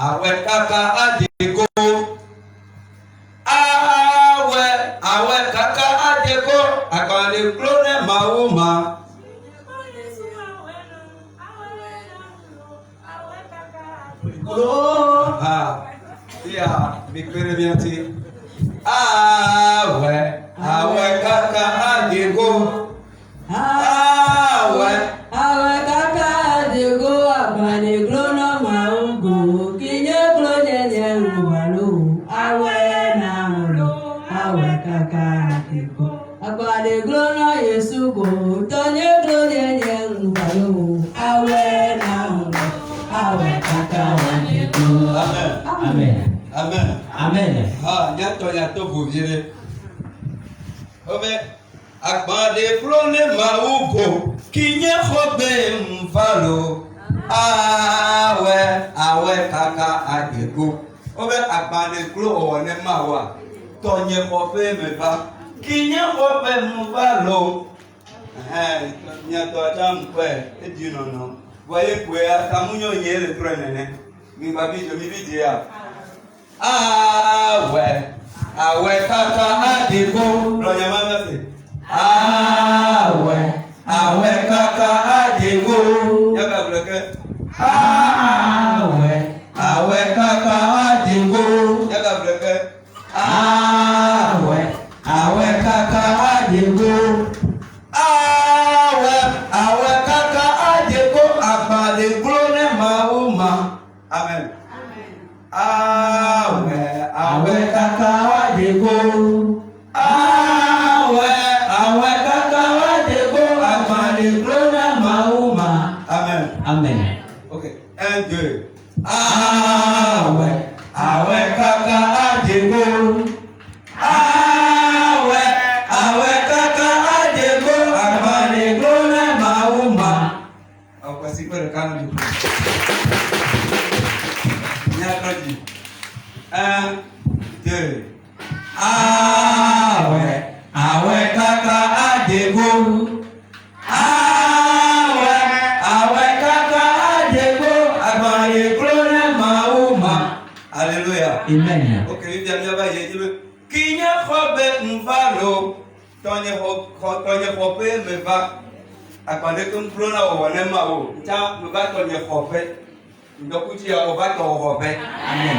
Àwẹ̀ kàkà àdìgò. Àwẹ̀ kàkà àdìgò. Àgbàlẹ̀ gbọ́dọ̀ máa wò má. Mi péré bí wọ́n ti. Àwẹ̀ kàkà àdìgò. Àwẹ̀ kàkà àdìgò. Àgbàlẹ̀ gbọ́dọ̀ máa ń gò. Kínyẹ́ gbọ́dọ̀ yẹ lùwàlù. Àwẹ̀ náà lò. Àwẹ̀ kàkà àdìgò. Àgbàlẹ̀ gbọ́dọ̀ Yéṣu gò. Tọ́nyẹ́ gbọ́dọ̀ yẹ lùwàlù. Àwẹ̀ náà lò. Àwẹ̀ kàkà àdìgò. Amen. Amen. Amen. Nyatɔ vous virez. Ove agbade flone maugo kinye khobe mfalo. Awe kaka adego. Ove agbade klo one mawa. Tonye khobe meva kinye khobe mfalo. Nyatɔ champe edinono. Voyez quoi kamunyo yele prenene. Mi babi jo mi bidia. Àwẹ̀ kàkà àdìgò. Lọ́yà máa ń bẹ̀rẹ̀. Àwẹ̀ kàkà àdìgò. Yàgà bùrẹ̀kẹ́. Àwẹ̀ kàkà àdìgò. Yàgà bùrẹ̀kẹ́. Àwẹ̀ kàkà àdìgò. Àwẹ̀ kàkà àdìgò. Àgbàlẹ̀ gbọ́dọ̀ máa wò má. Amen. Àwẹ̀ kàkà àdìgò. Àwẹ̀ kàkà àdìgò. Àgbàlẹ̀ gbọ́dọ̀ máa wò má. Amen. Amen. Okay. 1, 2. Àwẹ̀ kàkà àdìgò. Àwẹ̀ kàkà àdìgò. Àgbàlẹ̀ gbọ́dọ̀ máa wò má. Ọ̀pọ̀ sí pẹ̀lú kánú ni. Ní àkọ́jì. 1, 2. Àwẹ̀ kàkà àdìgò. Àwẹ̀ kàkà àdìgò. Àgbàlẹ̀ gbọ́dọ̀ máa wò má. Alléluia. Amen. Ok, il y a bien qui n'y a pas de m'falo. Tonye hope me va. Akande kum prona o wane ma o. Ta me va tonye hope. Ndokuti ya o va to hope. Amen.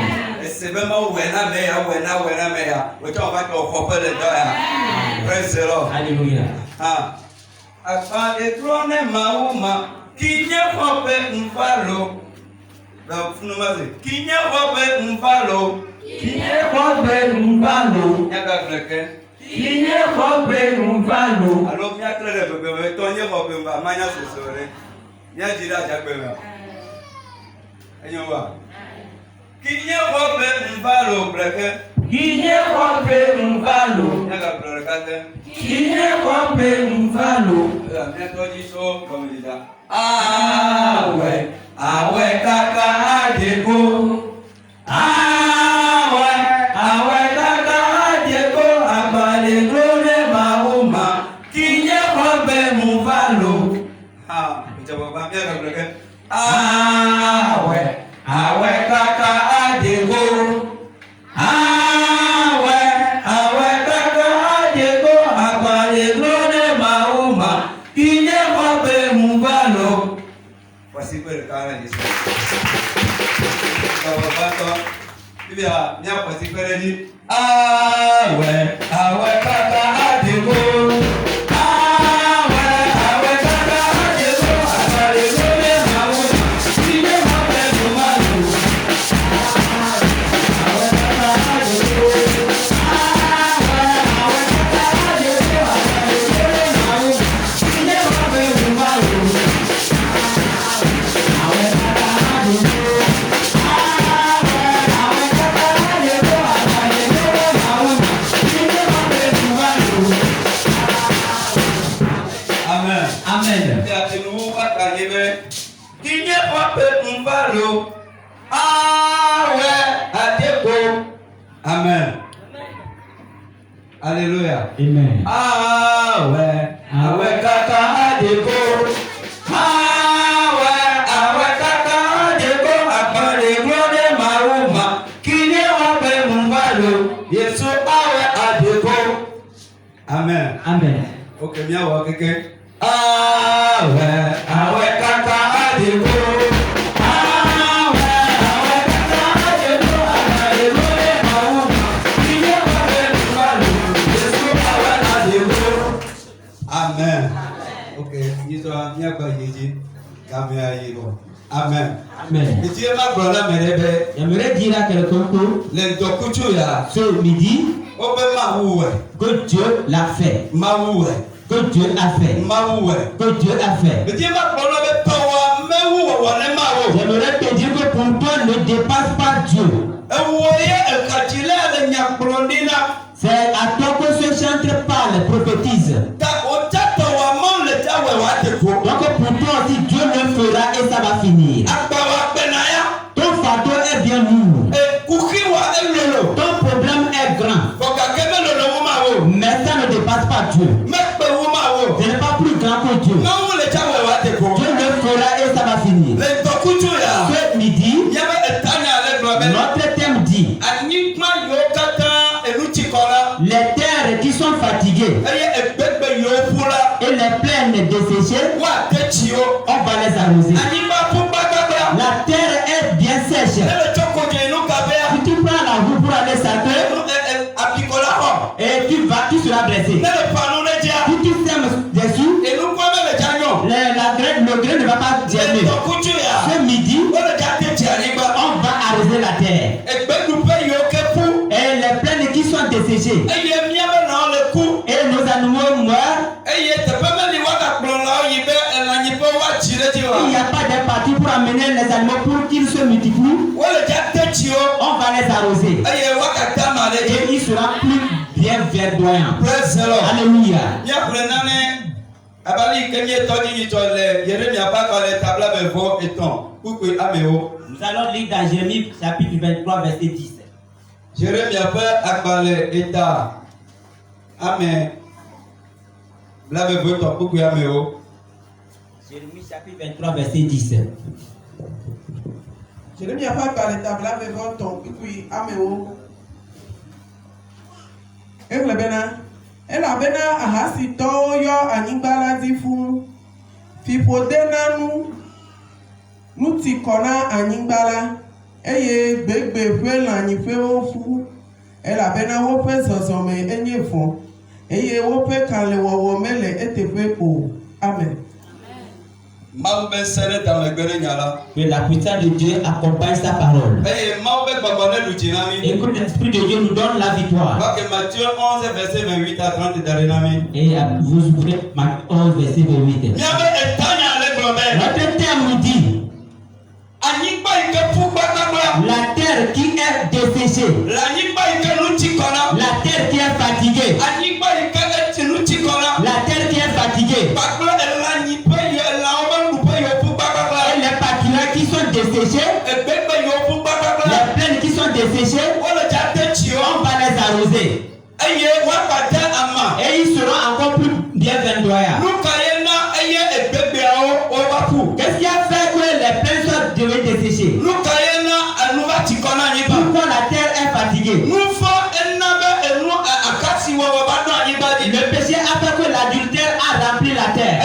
Sebe ma wena me ya. O ta va to hope de do ya. Praise the Lord. Hallelujah. Akande prona ma o ma. Qui n'y a pas de m'falo. Qui n'y a pas de m'falo. Kínyẹ́ kọ́gbé nùbálò. Yaga bleke. Kínyẹ́ kọ́gbé nùbálò. Alors mi atre de bebe tonye hope mba manya sosore. Nya jira jagbe ma. Enyo wa. Kínyẹ́ hope mbalo bleke. Kínyẹ́ kọ́gbé nùbálò. Yaga bleke. Kínyẹ́ kọ́gbé nùbálò. Mi atoji so komida. Àwẹ̀ kàkà àdìgò. Àwẹ̀ kàkà àdìgò. Àgbàlẹ̀ gbọ́dọ̀ máa wò má. Kínyẹ́ hope mbalo. Ìjọba mi yaga bleke. Àwẹ̀ kàkà àdìgò. Àwẹ̀ kàkà àdìgò. Àgbàlẹ̀ gbọ́dọ̀ máa wò má. Kínyẹ́ hope mbalo. Voici que le cara dice. Bibia, nya voici que le dit. Àwẹ̀ kàkà àdìgò. Àwẹ̀ kàkà àdìgò. Àgbàlẹ̀ gbọ́dọ̀ máa wò má. Kínyẹ́ hope mbalo. Àwẹ̀ kàkà àdìgò. Amen. Alléluia. Amen. Àwẹ̀ Awe kaka adeko. Awe kaka adeko. Apale glode mauma. Kinye wape mumbalo. Yesu awe adeko. Amen. Amen. Ok, miya wa keke. Awe kaka adeko. Amen. Ok, nous sommes bien Jésus. Amen. Amen. Et tu es ma brother, J'aimerais dire à quelqu'un que les dokutuya, ce midi, que Dieu l'a fait. Que Dieu a fait. Que Dieu a fait. J'aimerais te dire que pour toi ne dépasse pas Dieu. C'est à toi que ce chanteur parle, prophétise. Donc pour toi aussi Dieu le fera et ça va finir. Ton fardeau est bien lourd. Ton problème est grand. Mais ça ne dépasse pas Dieu. Ce n'est pas plus grand que Dieu. Dieu le fera et ça va finir. Ce midi, notre thème dit les terres qui sont fatiguées et les plaines desséchées, on va les arroser. La terre est bien sèche. Si tu prends la roue pour aller s'arrêter, et tu seras blessé. Si tu sèmes dessus, le grain ne va pas germer. Ce midi, on va arroser la terre. Et les plaines qui sont desséchées, et nos animaux meurent. Il n'y a pas de parti pour amener les animaux pour qu'ils se multiplient. On va les arroser. Et il sera plus bien verdoyant. Alléluia. Nous allons lire dans Jérémie chapitre 23 verset 10. Jérémie a fait akbalé état. Amen. Jérémie chapitre 23 verset 10. Jérémie a fait akbalé état. Blavez votre améo. Elle a bena ahasito yo anigbala difu. Fipodena nu tikona anigbala. Eye gbegbe fe lanyife ofu. Elle a bena wofe zozome enye fon. Eye wofe kanle wowo mele etefe o. Amen. Que la puissance de Dieu accompagne sa parole. Et que l'Esprit de Dieu nous donne la victoire. Matthieu 11, verset 28 à 30 Et vous ouvrez Matthieu 11, verset 28. Notre terme nous dit la terre qui est desséchée, la terre qui est fatiguée, la terre qui est fatiguée, et les pâturages qui sont desséchés, les plaines qui sont desséchées, on va les arroser. Et ils seront encore plus bien verdoyants. Qu'est-ce qui a fait que les plaines soient devenues desséchées? Pourquoi la terre est fatiguée? Le péché a fait que l'adultère a rempli la terre.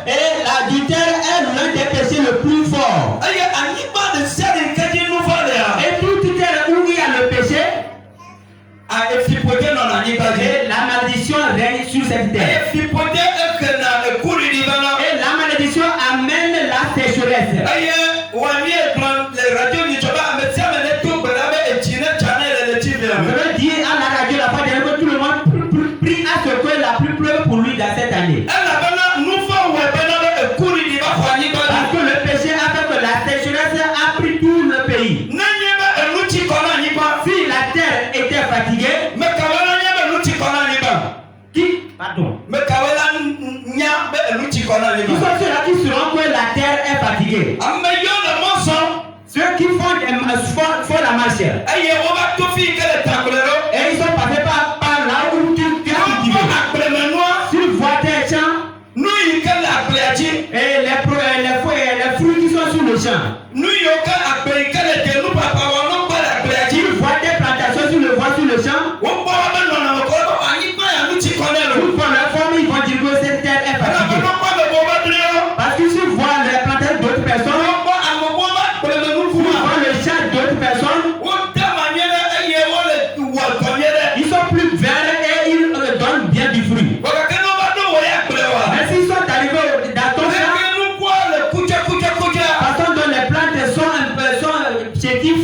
Et l'adultère est l'un des péchés le plus fort. Et toute terre où il y a le péché, et la malédiction règne sur cette terre. Et la malédiction amène la sécheresse. Je veux dire à la radio la fois dernière que tout le monde prie à ce que la pluie pleuve pour lui dans cette année. Parce que le péché a fait que la sécheresse a pris tout le pays. Si la terre était fatiguée, pardon. Tous ceux-là qui seront que la terre est fatiguée. Ceux qui font la marche. Et ils sont passés par là où tu Et les fruits qui sont sur le champ. Nous yoka après qu'elle était nous papa on pas la Tu vois des plantations sur le bois sur le champ. on pas même dans le corps ani pas ya nous tu connais Ils font leur forme, ils vont dire que cette terre est fatiguée. Parce que si vous voyez les plantations d'autres personnes, vous voyez le champ d'autres personnes, ils sont plus verts et ils donnent bien du fruit. Mais s'ils sont arrivés dans ton champ, façon dont les plantes sont chétives,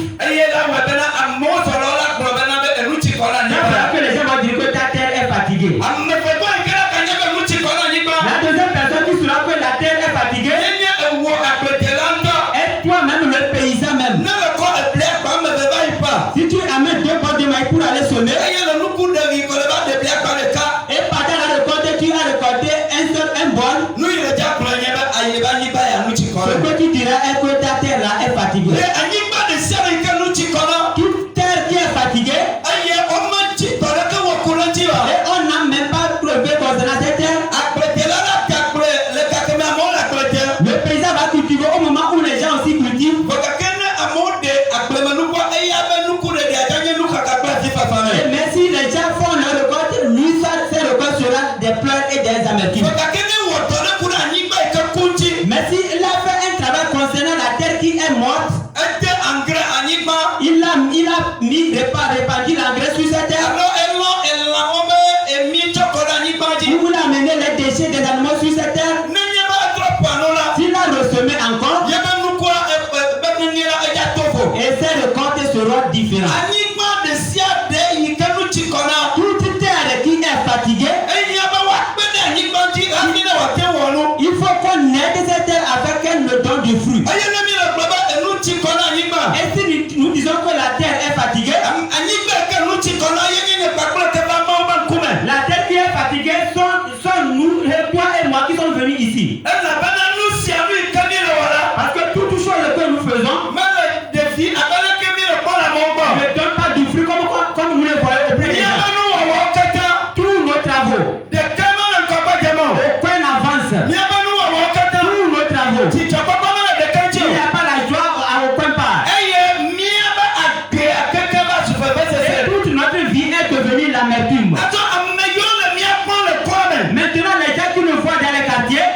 que les gens vont dire que ta terre est fatiguée. La deuxième personne qui sera que la terre est fatiguée, et toi-même le paysan même. Si tu amènes 2 bords de maïs pour aller semer, et pendant la récolte, tu as récolté un bord, ce que tu diras est que ta terre là est fatiguée. Toute terre qui est fatiguée, et on n'a même pas trouvé concernant cette terre, le paysan va cultiver au moment où les gens aussi cultivent. Mais si les gens font leur récolte, lui, ses récoltes sera des pleurs et des amertumes. Mais s'il a fait un travail concernant la terre qui est morte, il a mis répandu l'engrais sur cette terre. Il a amené les déchets des animaux sur cette terre. S'il a ressemé encore, et ses récoltes seront différentes. Toute terre qui est fatiguée, il faut qu'on aide cette terre afin qu'elle ne donne du fruit. Et si nous disons que la terre est fatiguée, la terre qui est fatiguée sont nous, toi et moi qui sommes venus ici. Parce que toute chose que nous faisons ne donne pas du fruit comme vous le voyez au premier. Tous nos travaux, aucun avance. Tous nos travaux, il n'y a pas la joie à aucun part. Et toute notre vie est devenue l'amertume. Maintenant, les gens qui nous voient dans les quartiers,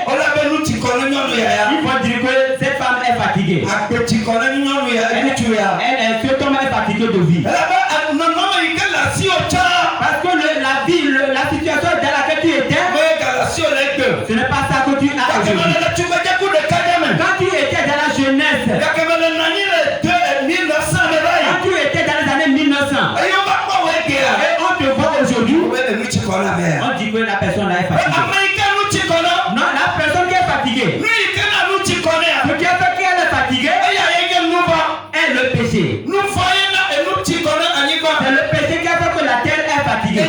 ils vont dire que cette femme est fatiguée. Cet homme est fatigué de vie. Parce que la vie, la situation dans laquelle tu étais, ce n'est pas ça que tu as aujourd'hui. Quand tu étais dans la jeunesse, quand tu étais dans les années 1900, et on te voit aujourd'hui, on dit que la personne là est fatiguée. Non, la personne qui est fatiguée, ce qui a fait qu'elle est fatiguée, est le péché. C'est le péché qui a fait que la terre est fatiguée.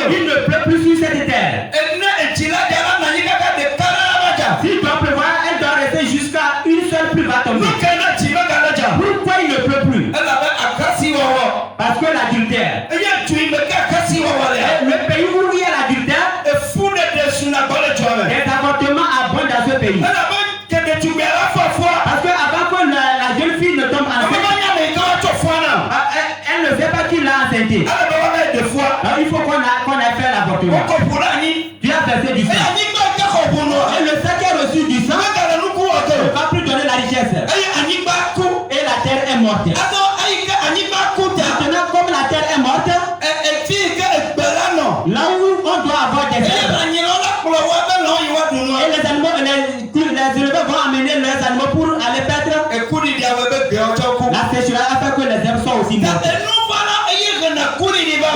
Il ne pleut plus sur cette terre. S'il doit pleuvoir, elle doit rester jusqu'à une seule pluie va tomber. Pourquoi il ne pleut plus? Parce que l'adultère. Le pays où il y a l'adultère, les avortements abondent dans ce pays. Parce que avant que la jeune fille ne tombe enceinte, elle ne sait pas qui l'a enceintée. Alors, il faut qu'on ait fait l'avortement. Tu as versé du sang. Et le sang qui a reçu du sang ne va plus donner la richesse. Et la terre est morte. Maintenant, comme la terre est morte, là où on doit avoir des herbes, et les animaux, les éleveurs vont amener leurs animaux pour aller perdre. La sécheresse a fait que les herbes soient aussi mortes.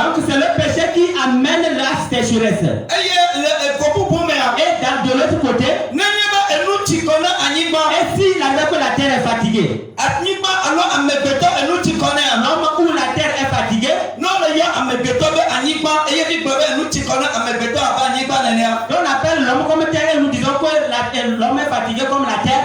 Donc c'est le péché qui amène la sécheresse. Et de l'autre côté, et s'il arrive que la terre est fatiguée, l'homme où la terre est fatiguée, on appelle l'homme comme terre et nous disons que l'homme est fatigué comme la terre.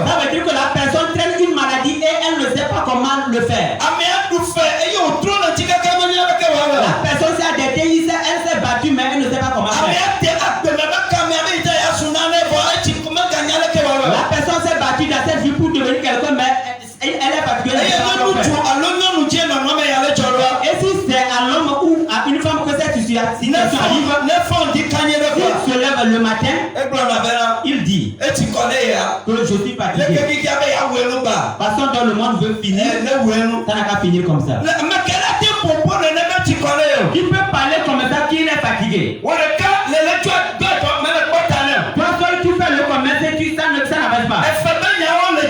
Ça veut dire que la personne traîne une maladie et elle ne sait pas comment le faire. La personne s'est adettée, elle s'est battue. situation arrive, s'il se lève le matin, il dit que je suis fatigué. Façon dont le monde veut finir, ça n'a qu'à finir comme ça. Il peut parler comme ça qu'il est fatigué. Toi seul tu fais le commerce et ça n'avance pas.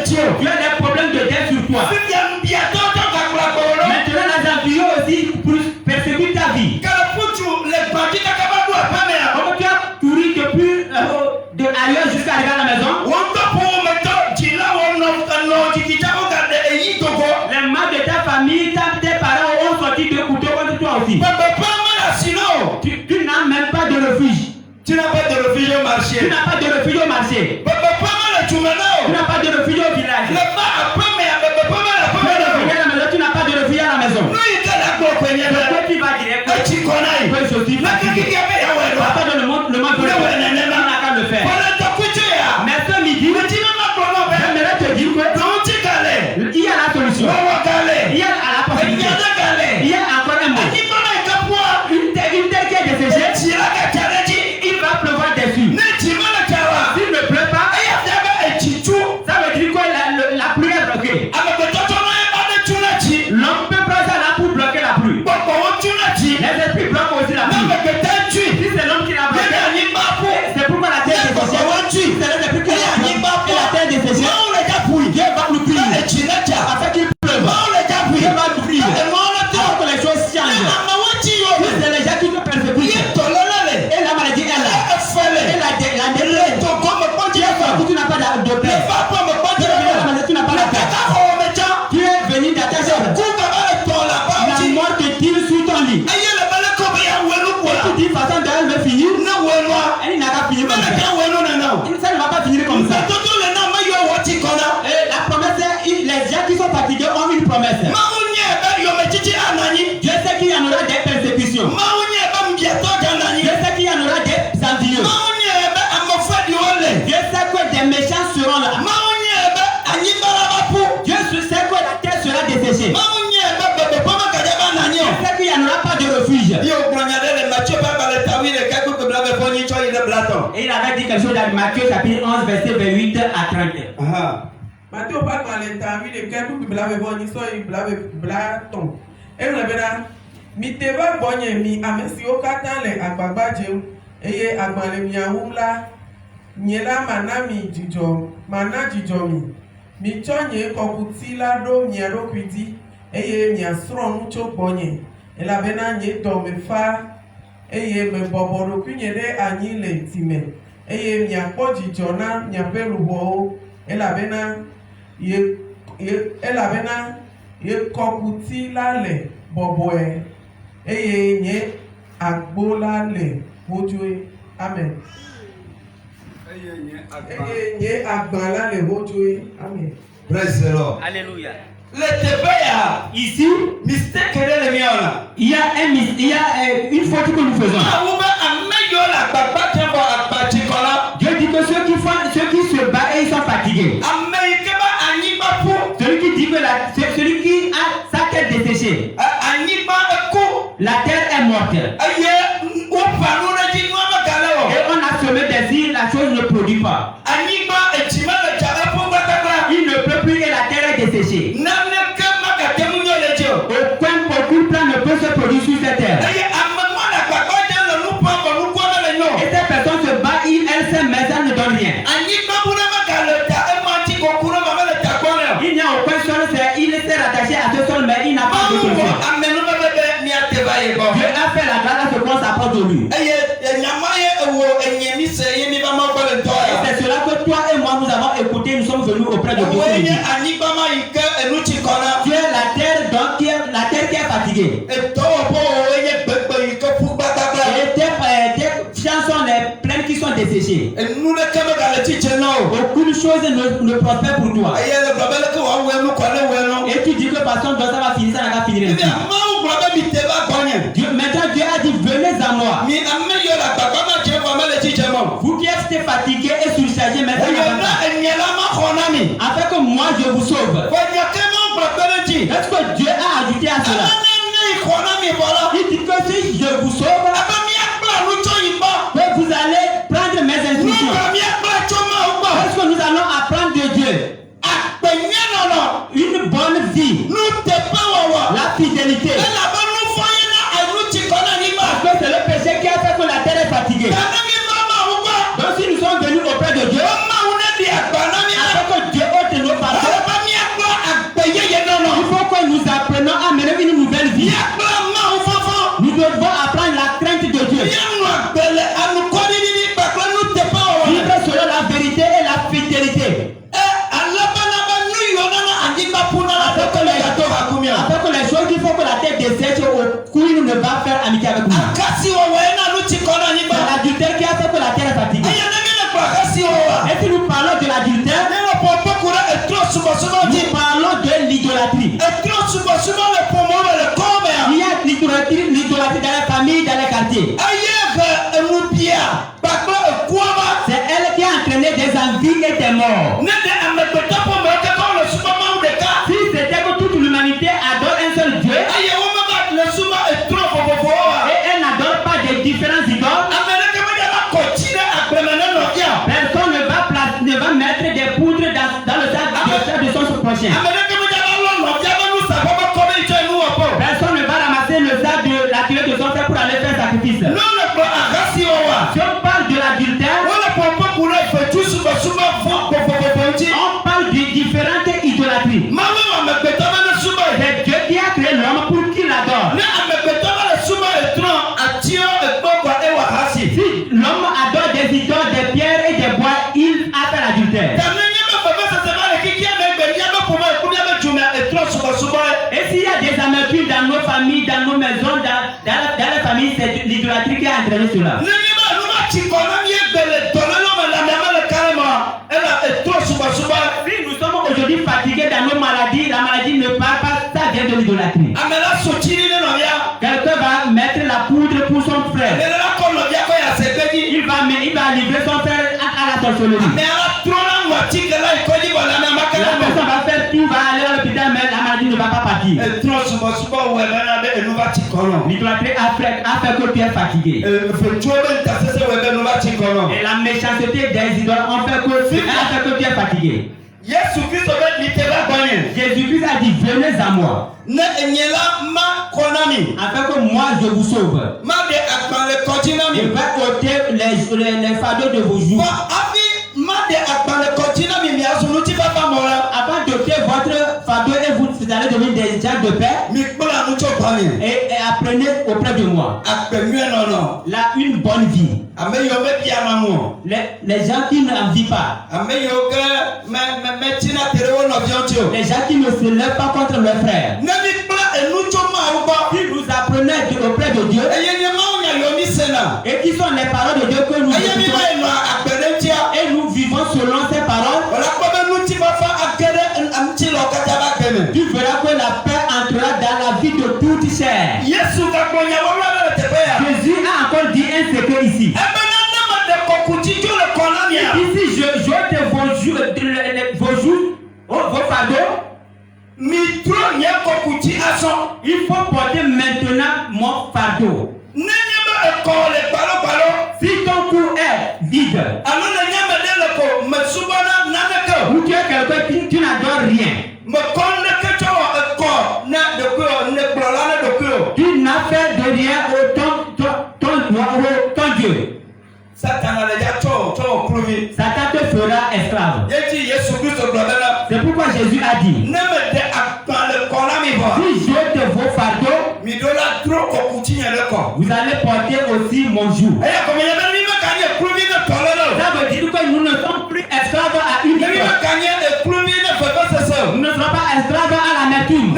Tu as des problèmes de dette sur toi. Maintenant les envieux aussi persécutent ta vie. Comme tu as couru depuis de ailleurs jusqu'à arriver à la maison. Les membres de ta famille, tes parents ont sorti de couteaux contre toi aussi. Tu n'as même pas de refuge. Tu n'as pas de refuge au marché. Tu n'as pas de refuge au marché. Tu n'as pas de refuge au village. Tu n'as pas de refuge à la maison. Pourquoi tu vas dire que je suis fatigué? Papa dans le monde on n'a qu'à le faire. Mais ce midi, j'aimerais te dire que il y a la solution. Il y a la possibilité. Il y a encore un mot. Une terre qui est desséchée, il va pleuvoir dessus. S'il ne pleut pas, ça veut dire que la pluie est bloquée. L'homme peut prendre ça là pour bloquer la pluie. Les esprits bloquent aussi la pluie. Si c'est l'homme qui l'a bloqué, c'est pourquoi la terre est desséchée. C'est l'esprit qui l'a bloqué. Et la terre est desséchée. Dieu va nous prier. Afin qu'il pleuve. Dieu va nous prier. Alors que les choses changent. Si c'est les gens qui te persécutent. Et la maladie est là. Et la détresse. Tu n'as pas de paix. Tu n'as pas de paix. Tu es venu d'attacher. La mort te tire sur ton lit. Et tu dis façon d'elle veut finir. Elle n'a qu'à finir comme ça. Ça ne va pas finir comme ça. Et la promesse, les gens qui sont fatigués ont une promesse. Dieu sait qu'il y en aura des persécutions. Dieu sait qu'il y en aura des envieux. Dieu sait que des méchants seront là. Dieu sait que la terre sera desséchée. Dieu sait qu'il n'y en aura pas de refuge. Et il avait dit quelque chose dans Matthieu chapitre 11 verset 28 à 30. Matthieu parle dans les temps, il est quelque chose il blaton. Et le bénin, mi te va bonne mi amesi o katan le agbagba jeun. Eye agbale mi awula. Nyela manami jijo, mana jijo mi. Mi chonye kokuti la do mi arokwidi. Eye mi asron cho bonye. E la bénin nye to me fa. Eye me boboro kunye de anyi le time. Eye mi akpo jijo na mi aperubo. E la bénin ye kokuti lale boboe eye nye agbo lale mojoe amen eye nye agba lale mojoe amen. Praise the Lord. Alléluia. Ici, mistake il y a une faute que nous faisons. Dieu dit que ceux qui se battent et ils sont fatigués. Celui qui a sa tête desséchée. La terre est morte. Et on a semé des îles, la chose ne produit pas. Il ne peut plus et la terre est desséchée. Aucun plan ne peut se produire sur cette terre. Et cette personne se bat, elle sait, mais ça ne donne rien. Il n'y a aucun sol, il s'est rattaché à ce sol, mais il n'a pas de solution. Dieu a fait la grâce à ce qu'on s'apporte de lui. Et c'est cela que toi et moi nous avons écouté, nous sommes venus auprès de Dieu. Tu es la terre, donc la terre qui est fatiguée. Et tes champs sont les plaines qui sont desséchées. Aucune chose ne prospère pour toi. Et tu dis que façon dont ça va finir, ça n'a pas fini ainsi. Maintenant Dieu a dit venez à moi. Vous qui êtes fatigués et surchargés, maintenant afin que moi je vous sauve. Est-ce que Dieu a ajouté à cela? Il dit que si je vous sauve, faire amitié avec nous. Akasi wa wena nuti kona C'est niba. l'adultère qui a fait que la terre est fatiguée. Aya nangina kwa akasi wa. Et si nous parlons de l'adultère, Neno popo kura etro suba suba nous di. parlons de l'idolâtrie. Etro suba suba le pomo le kome. Il y a l'idolâtrie dans les familles, dans les quartiers. Aye enupia. Baklo ekuama. C'est elle qui a entraîné des envies et des morts. Nede amekota po meke ko le suba ma udeka. Si c'était que toute l'humanité adore un seul Dieu, Aye woma ba le suba etro popo. et elle n'adore pas de différents idoles, Amerika me la kotine akremene no dia. personne ne va mettre des poudres dans le sac de son prochain. Amerika me la lo dia ba nu sa ba ko be ito enu opo. Personne ne va ramasser le sac de la clé de son frère pour aller faire sacrifice. No le ko akasi wa. Si on parle de l'adultère, Wala popo kura fetu suba suba fo popo nti. on parle de différentes idolâtries. Mama amekota me suba. C'est Dieu qui a créé l'homme pour qu'il l'adore. Ne amekota me suba etro atio ekpokwa ewa hasi. Si l'homme adore des idoles, des pierres et des bois, il a fait l'adultère. Et s'il y a des amertumes dans nos familles, dans nos maisons, dans la famille, c'est l'idolâtrie qui a entraîné cela. Si nous sommes aujourd'hui fatigués dans nos maladies, la maladie ne part pas, ça vient de l'idolâtrie. Quelqu'un va mettre la poudre pour son frère. Il va livrer son frère à la sorcellerie. La personne va faire tout, va aller à l'hôpital, mais la maladie ne va pas partir. L'idolâtrie a fait que tu es fatigué. Et la méchanceté des idoles a fait que tu es fatigué. Jésus-Christ a dit, venez à moi. Afin que moi je vous sauve. Je vais ôter les fardeaux de vos joues. Avant d'ôter votre fardeau et vous allez devenir des gens de paix. Et apprenez auprès de moi. Là, une bonne vie. Les gens qui n'en vivent pas. Les gens qui ne se lèvent pas contre leurs frères. Si nous apprenons auprès de Dieu, et qui sont les paroles de Dieu que nous écoutons, et nous vivons selon ces paroles, tu verras que la paix entrera dans la vie de toute chair. Jésus a encore dit un secret ici. Ici, je ôte vos fardeaux. Il faut porter maintenant mon fardeau. Si ton cou est vide, ou tu es quelqu'un qui n'adore rien, tu n'as fait de rien ton Dieu. Satan te fera esclave. C'est pourquoi Jésus a dit, si j'ôte vos fardeaux, vous allez porter aussi mon joug. Ça veut dire que nous ne sommes plus esclaves à une idole. Nous ne sommes pas esclaves à l'amertume. Nous ne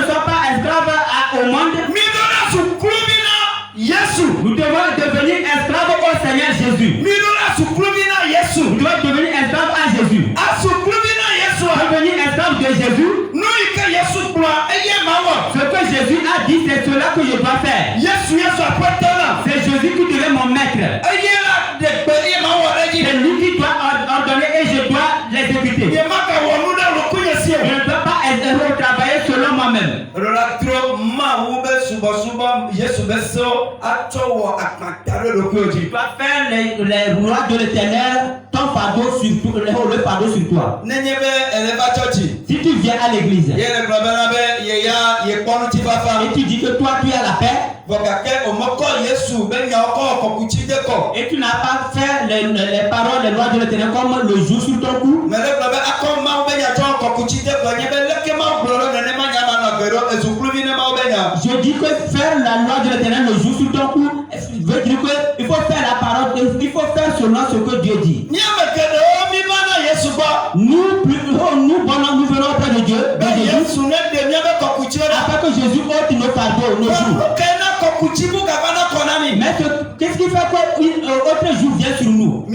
sommes pas esclaves au monde. Nous devons devenir esclaves au Seigneur Jésus. Nous devons devenir esclaves à Jésus. Devenir esclave de Jésus. Ce que Jésus a dit, c'est cela que je dois faire. C'est Jésus qui devient mon maître. C'est lui qui doit ordonner et je dois l'exécuter. Je ne peux pas travailler selon moi-même. Tu dois faire les lois de l'Éternel, ton fardeau sur toi, le fardeau sur toi. Si tu viens à l'église et tu dis que toi tu as la paix, et tu n'as pas fait les paroles, les lois de l'Éternel comme le jour sur ton cou, je dis que faire la loi de l'Éternel le jour sur ton cou veut dire qu'il faut faire la parole, il faut faire selon ce que Dieu dit. Nous venons auprès de Dieu, afin que Jésus ôte nos fardeaux nos jours. Mais qu'est-ce qui fait qu'autre jour vient sur nous?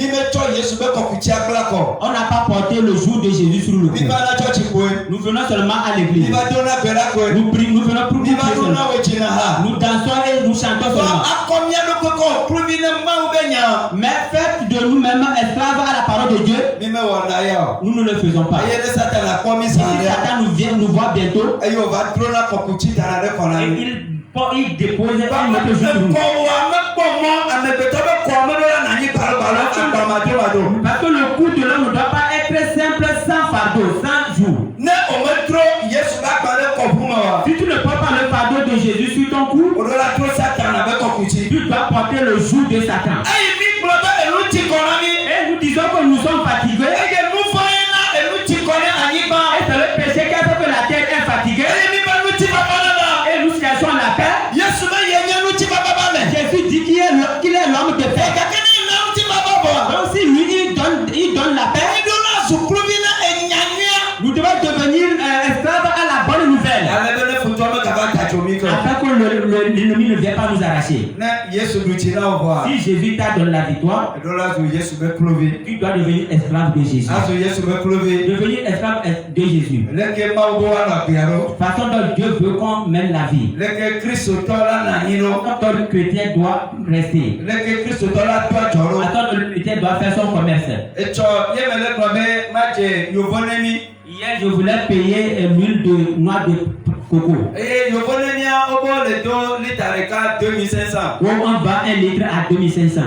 On n'a pas porté le jour de Jésus sur le cœur. Nous venons seulement à l'église. Nous venons pour prier seulement. Nous dansons et nous chantons seulement. Mais faites de nous-mêmes esclaves à la parole de Dieu. Nous ne le faisons pas. Si Satan nous voit bientôt, il dépose un autre jour sur nous. Parce que le coup de l'homme ne doit pas être simple, sans fardeau, sans jour. Si tu ne portes pas le fardeau de Jésus sur ton cou, tu dois porter le joug de Satan. Et nous disons que nous sommes fatigués. Et c'est le péché qui a fait que la terre est fatiguée. Et nous cherchons la paix. Jésus dit qu'il est l'homme de paix. Donc si lui il donne la paix, nous devons devenir esclaves à la bonne nouvelle. Afin que l'ennemi ne vienne pas nous arracher. Si Jésus t'a donné la victoire, tu dois devenir esclave de Jésus. Devenir esclave de Jésus. La façon dont Dieu veut qu'on mène la vie. Quand le chrétien doit rester. Quand le chrétien doit faire son commerce. Hier, je voulais payer l'huile de noix de coco. On vend 1 litre à 2500.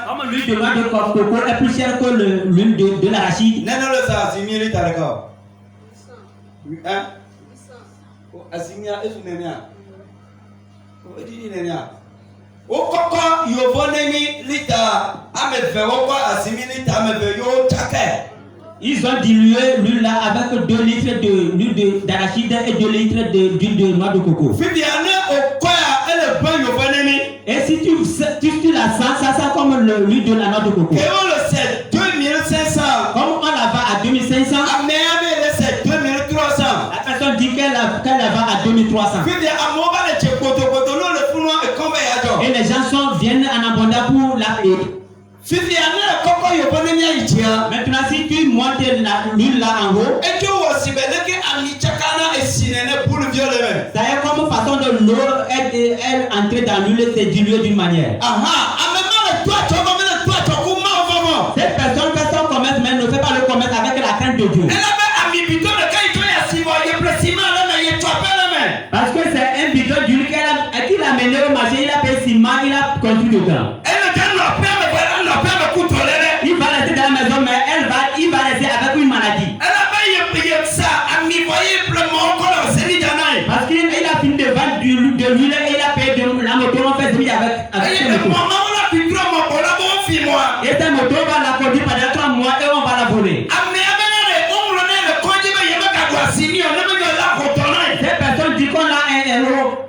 Comme l'huile de noix de coco est plus chère que l'huile de l'arachide. Ils ont dilué l'huile là avec 2 litres d'huile d'arachide et 2 litres d'huile de noix de coco. Et si tu la sens, ça sent comme l'huile de la noix de coco. Comme on la vend à 2500, la personne dit qu'elle la vend à 2300. Et les gens viennent en abondance pour la payer. Maintenant, si tu montes l'huile là en haut, ça est comme façon de l'eau elle entrer dans l'huile, c'est dilué d'une manière. Cette personne fait son commerce, mais ne fait pas le commerce avec la crainte de Dieu. Parce que c'est un bidon d'huile qu'il a mené au marché, il a payé ciment, il a construit dedans. Il va rester dans la maison, mais il va rester avec une maladie. Parce qu'il a fini de vendre de l'huile et il a payé de la moto, on fait celui avec cette moto. Et cette moto, on va la conduire pendant 3 mois et on va la voler. Cette personne dit qu'on a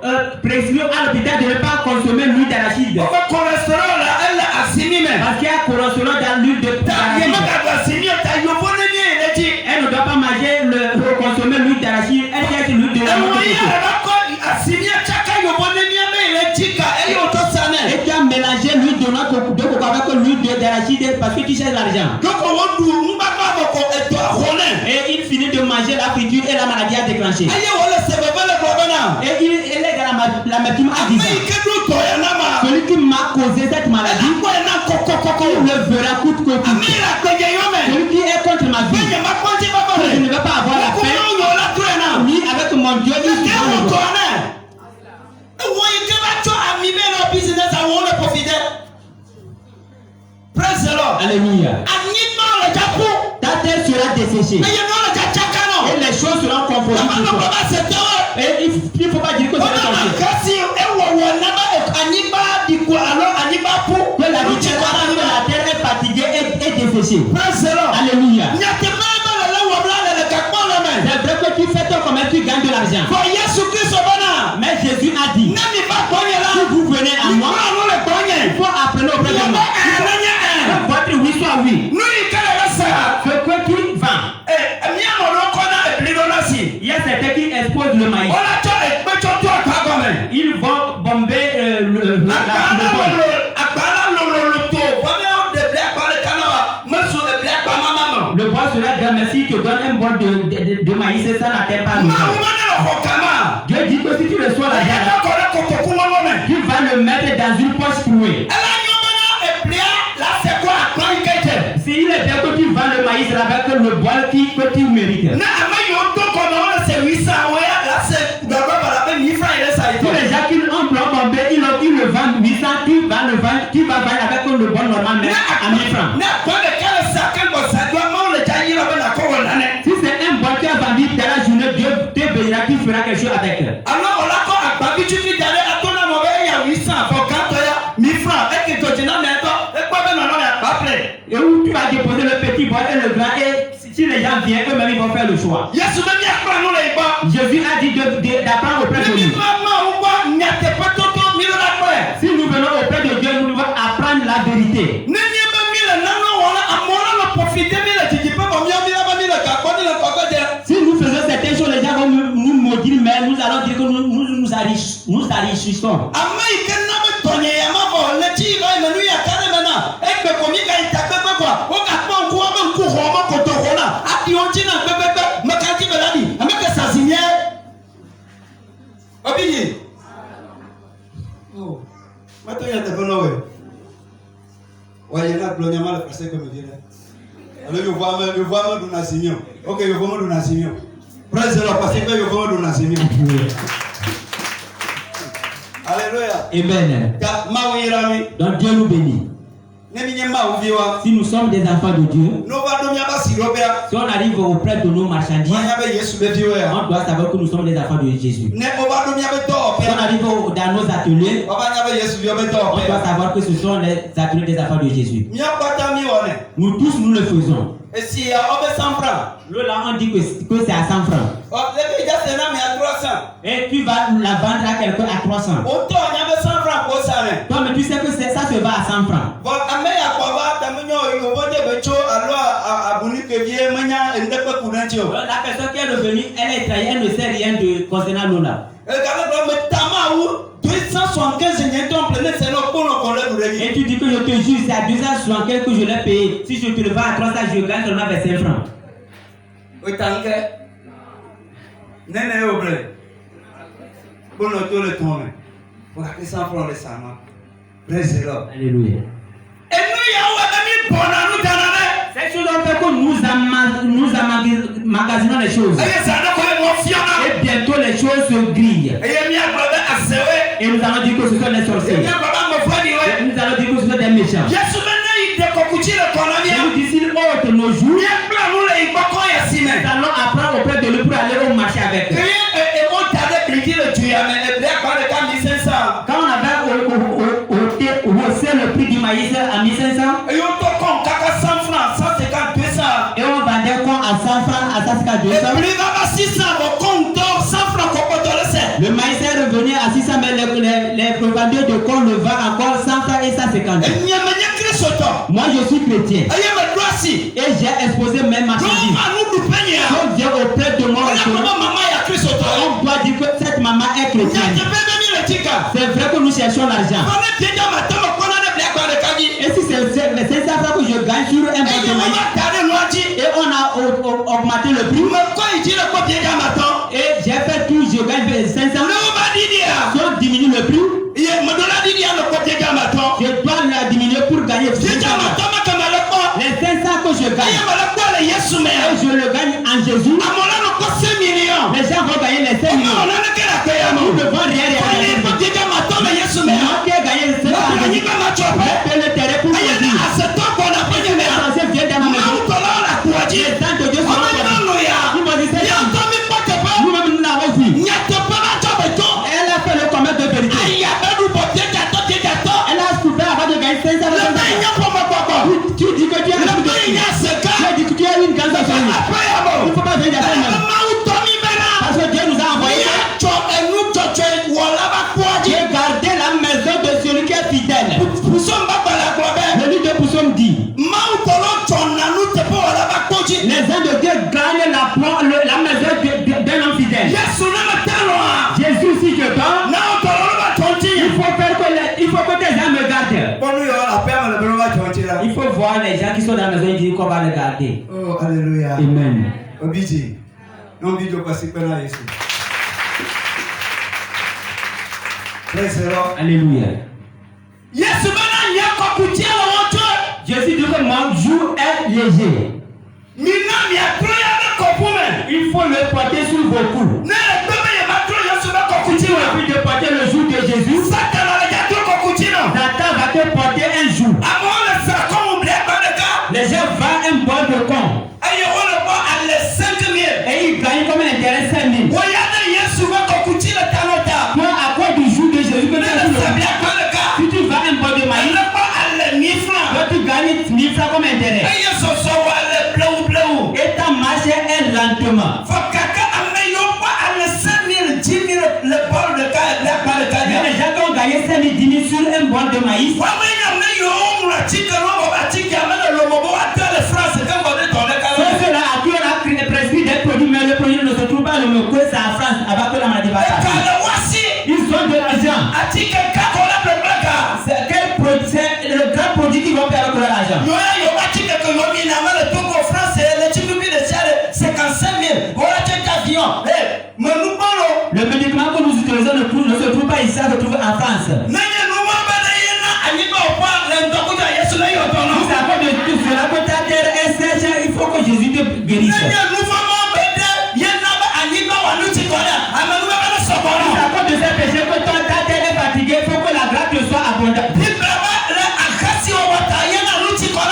un précieux à l'hôpital de ne pas consommer l'huile d'arachide. Parce qu'il y a cholestérol dans l'huile d'arachide. Elle ne doit pas manger consommer l'huile d'arachide. Elle cherche l'huile de la moto. Et tu as mélangé l'huile de noix de coco avec l'huile d'arachide parce que tu cherches l'argent. Et il finit de manger la friture et la maladie a déclenché. Et il est dans la maladie à 10 ans. Celui qui m'a causé cette maladie, il le verra coûte que coûte. Celui qui est contre ma vie, je ne vais pas avoir la paix. Lui, avec mon Dieu, il se Alléluia. Ta terre sera desséchée. Et les choses seront conformes pour toi. Et il ne faut pas dire que c'est comme que la terre est fatiguée et desséchée. Alléluia. C'est vrai que tu fais ton commerce, tu gagnes de l'argent. Mais Jésus a dit, si vous venez à moi, il faut apprendre auprès de moi. Votre oui soit oui. Ce que tu vends. Il y a certains qui exposent déposent le maïs. Ils vont bomber le bol. Le bois sera grand, mais si tu donnes un bol de maïs, ça n'atteint pas le bol. Dieu dit que si tu reçois l'argent, tu vas le mettre dans une poche trouée. S'il est bien que tu vends le maïs avec le bois que tu mérites. Tous les gens qui ont bombé, ils le vendent 800, tu vas vendre avec le bon normal, mais à 1000 francs. Si c'est un bon qui a vendu de la journée, Dieu te bénira, tu feras quelque chose avec. Alors, on l'a encore à Babi, tu dis d'aller à ton amour, il y a 800, pour quand tu as 1000 francs, et que tu n'as même pas, et quoi même non, après. Et où tu vas déposer le petit bois et le grand, et si les gens viennent, eux-mêmes ils vont faire le choix. Jésus a dit d'apprendre auprès de nous. Si nous venons auprès de Dieu, nous devons apprendre la vérité. Si nous faisons certaines choses, les gens vont nous maudire, mais nous allons dire que nous enrichissons. Oh, maintenant il y a des bonhommes. Ouais, il y en a plein de personnes qui me viennent. Alors, je vois même du Nassimio. Ok, je vois même du Nassimio. Prends-le parce que je vois même du Nassimio. Alléluia. Amen. Donc Dieu nous bénit. Si nous sommes des enfants de Dieu, si on arrive auprès de nos marchandises, on doit savoir que nous sommes des enfants de Jésus. Si on arrive dans nos ateliers, on doit savoir que ce sont les ateliers des enfants de Jésus. Nous tous, nous le faisons. Et si on 100 francs, là on dit que c'est à 100 francs. Et tu vas la vendre à quelqu'un à 300. Toi, mais tu sais que ça se va à 100 francs. La personne qui est revenue, elle est trahie, elle ne sait rien de concernant Lola. Et tu dis que je te jure, c'est à 275 que je l'ai payé. Si je te le vends à 300, je gagne seulement 25 francs. Alléluia. C'est chose en fait que nous magasinons les choses. Et bientôt les choses se grillent. Et nous allons dire que ce sont des sorciers. Et nous allons dire que ce sont des méchants. Et nous disons ôte nos jours. Nous allons apprendre auprès de lui pour aller au marché avec eux. Quand on avait haussé le prix du maïs à 1500, et on vendait quoi à 100 francs, à 150, 200. Le maïs est revenu à 600, mais les revendeurs de corps le vendent encore 100 francs et 150. Moi je suis chrétien. Et j'ai exposé mes marchandises. On vient auprès de moi. On doit dire que cette maman est chrétienne. C'est vrai que nous cherchons l'argent. Et si c'est les 500 francs que je gagne sur un bon de maïs, et on a augmenté le prix, et j'ai fait tout, je gagne 500. Si on diminue le prix, je dois la diminuer pour gagner 500. Les 500 que je gagne, et je le gagne en Jésus, les gens vont gagner les 5 millions. Nous ne devons rien réaliser. Moi qui ai gagné les 5 millions, j'ai le terrain pour Jésus. Les Français viennent dans ma maison. Les saints de Dieu sont là. Ils m'ont dit c'est ça. Nous-mêmes nous l'avons vu. Elle a fait le commerce de vérité. Elle a souffert avant de gagner 500 millions. Tu dis que tu es un homme de Dieu. Tu dis que tu es une grande famille. Il ne faut pas venir à ça même. Parce que Dieu nous a envoyé. voir les gens qui sont dans la maison, ils disent qu'on va les garder. Oh, alléluia. Amen. Obiji. Non, Bidio, parce que c'est pas ici. Praise the Lord. Alléluia. Yes, maintenant, il y a quoi pour dire au monde. Jésus dit que mon joug est léger. Maintenant, il y a trop de compliments. Il faut le porter sur vos coups. Ne le bébé, il y a trop de Et puis de porter le joug de Jésus. Satan va te porter un joug. Les gens vendent un bon de con. Et ils gagnent comme un intérêt 5 000. Moi, à cause du joug de Jésus, que si tu vends un bon de maïs, toi tu gagnes 1000 francs comme intérêt. Et ta marche est lentement. Les gens qui ont gagné 5 000, 10 000 sur un bon de maïs. Ceux-là à qui on a prescrit des produits, mais le produit ne se trouve pas, le que c'est en France, avant que la maladie va passer. Ils ont de l'argent. C'est le grand produit qui va faire l'argent. Le médicament que nous utilisons ne se trouve pas ici, ça se trouve en France. C'est à cause de tout cela que ta terre est sèche, il faut que Jésus te guérisse. C'est à cause de ces péchés que ta terre est fatiguée, il faut que la grâce te soit abondante.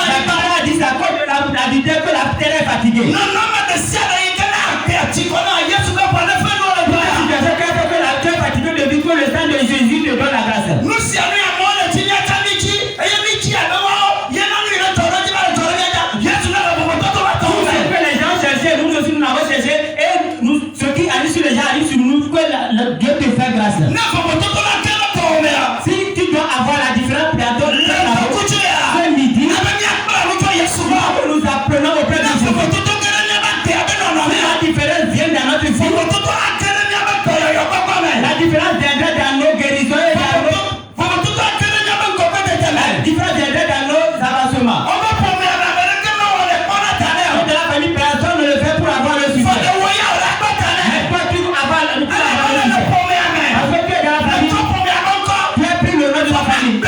La parole dit c'est à cause de la vitesse que la terre est fatiguée. Le sang de Jésus te donne la grâce. Les gens cherchaient, nous aussi nous l'avons cherché, et nous, ce qui arrive sur les gens arrive sur nous, que Dieu te fait grâce. Si tu dois avoir la différence entre ce midi, nous apprenons auprès de Jésus. La différence vient dans notre vie. La différence viendra dans nos guérisons et dans nos... La différence viendra dans nos avancements. De la famille, personne ne le fait pour avoir le succès. Mais toi, tu vas avoir le succès. Parce que tu es dans la famille. Tu as pris le nom de la famille.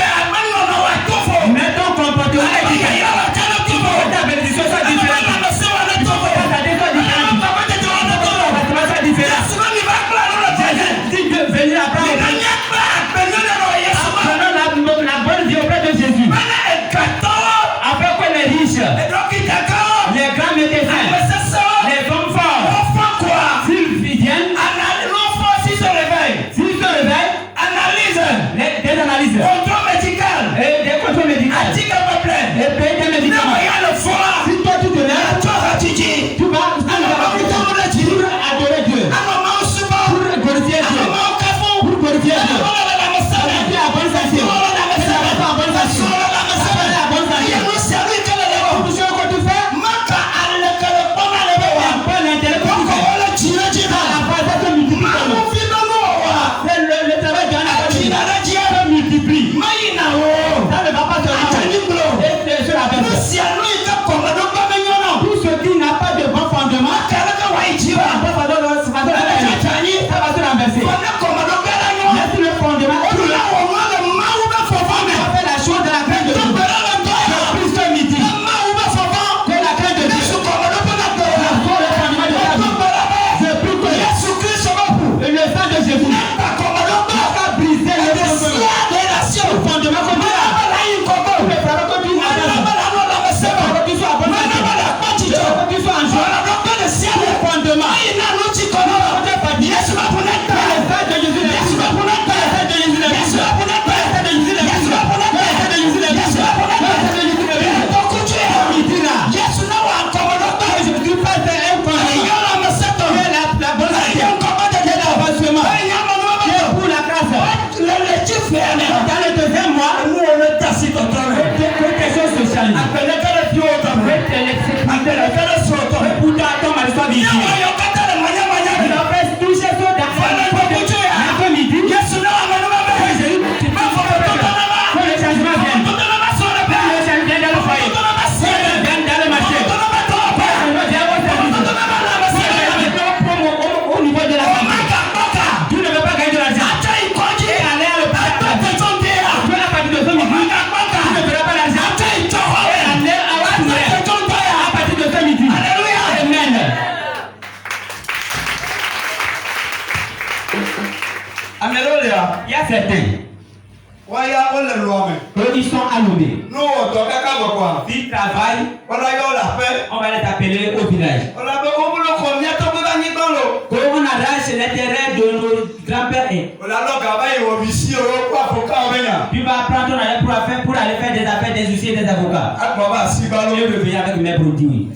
Il y a certains. Eux, ils sont alloués. S'ils travaillent, on va les appeler au village. Quand on arrache les terrains de nos grands-pères, tu vas apprendre pour aller faire des affaires, des huissiers, des avocats. Et revenir avec mes produits.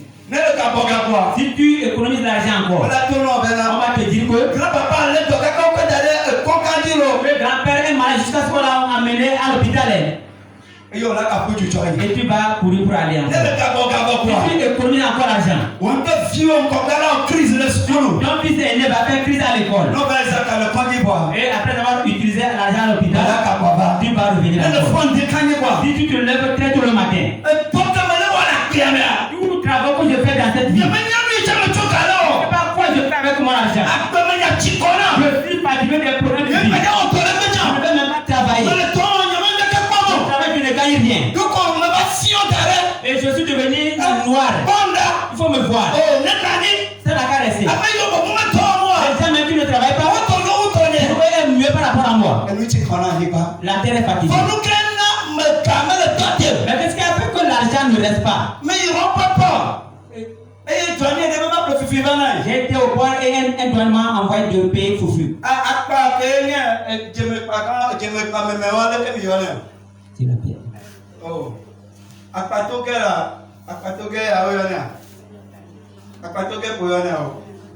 Si tu économises l'argent encore, on va te dire que le grand-père est malade jusqu'à ce qu'on l'a amené à l'hôpital. Et tu vas courir pour aller encore. Si tu économises encore l'argent, ton fils aîné va faire crise à l'école. Et après avoir utilisé l'argent à l'hôpital, tu vas revenir encore. Si tu te lèves très tôt le matin, tous les travaux que je fais dans cette vie, je ne sais pas quoi je fais avec mon argent. Je suis fatigué des problèmes de vie. Je ne peux même pas travailler. Je travaille, je ne gagne rien. Et je suis devenu noir. Il faut me voir. C'est la caresse. Les gens même qui ne travaillent pas, ils sont mieux par rapport à moi. La terre est fatiguée. Mais qu'est-ce qui a fait que l'argent ne reste pas? Mais il ne rentre pas. J'ai été au point et un douane m'a envoyé de payer Fufu. C'est la pierre. Oh.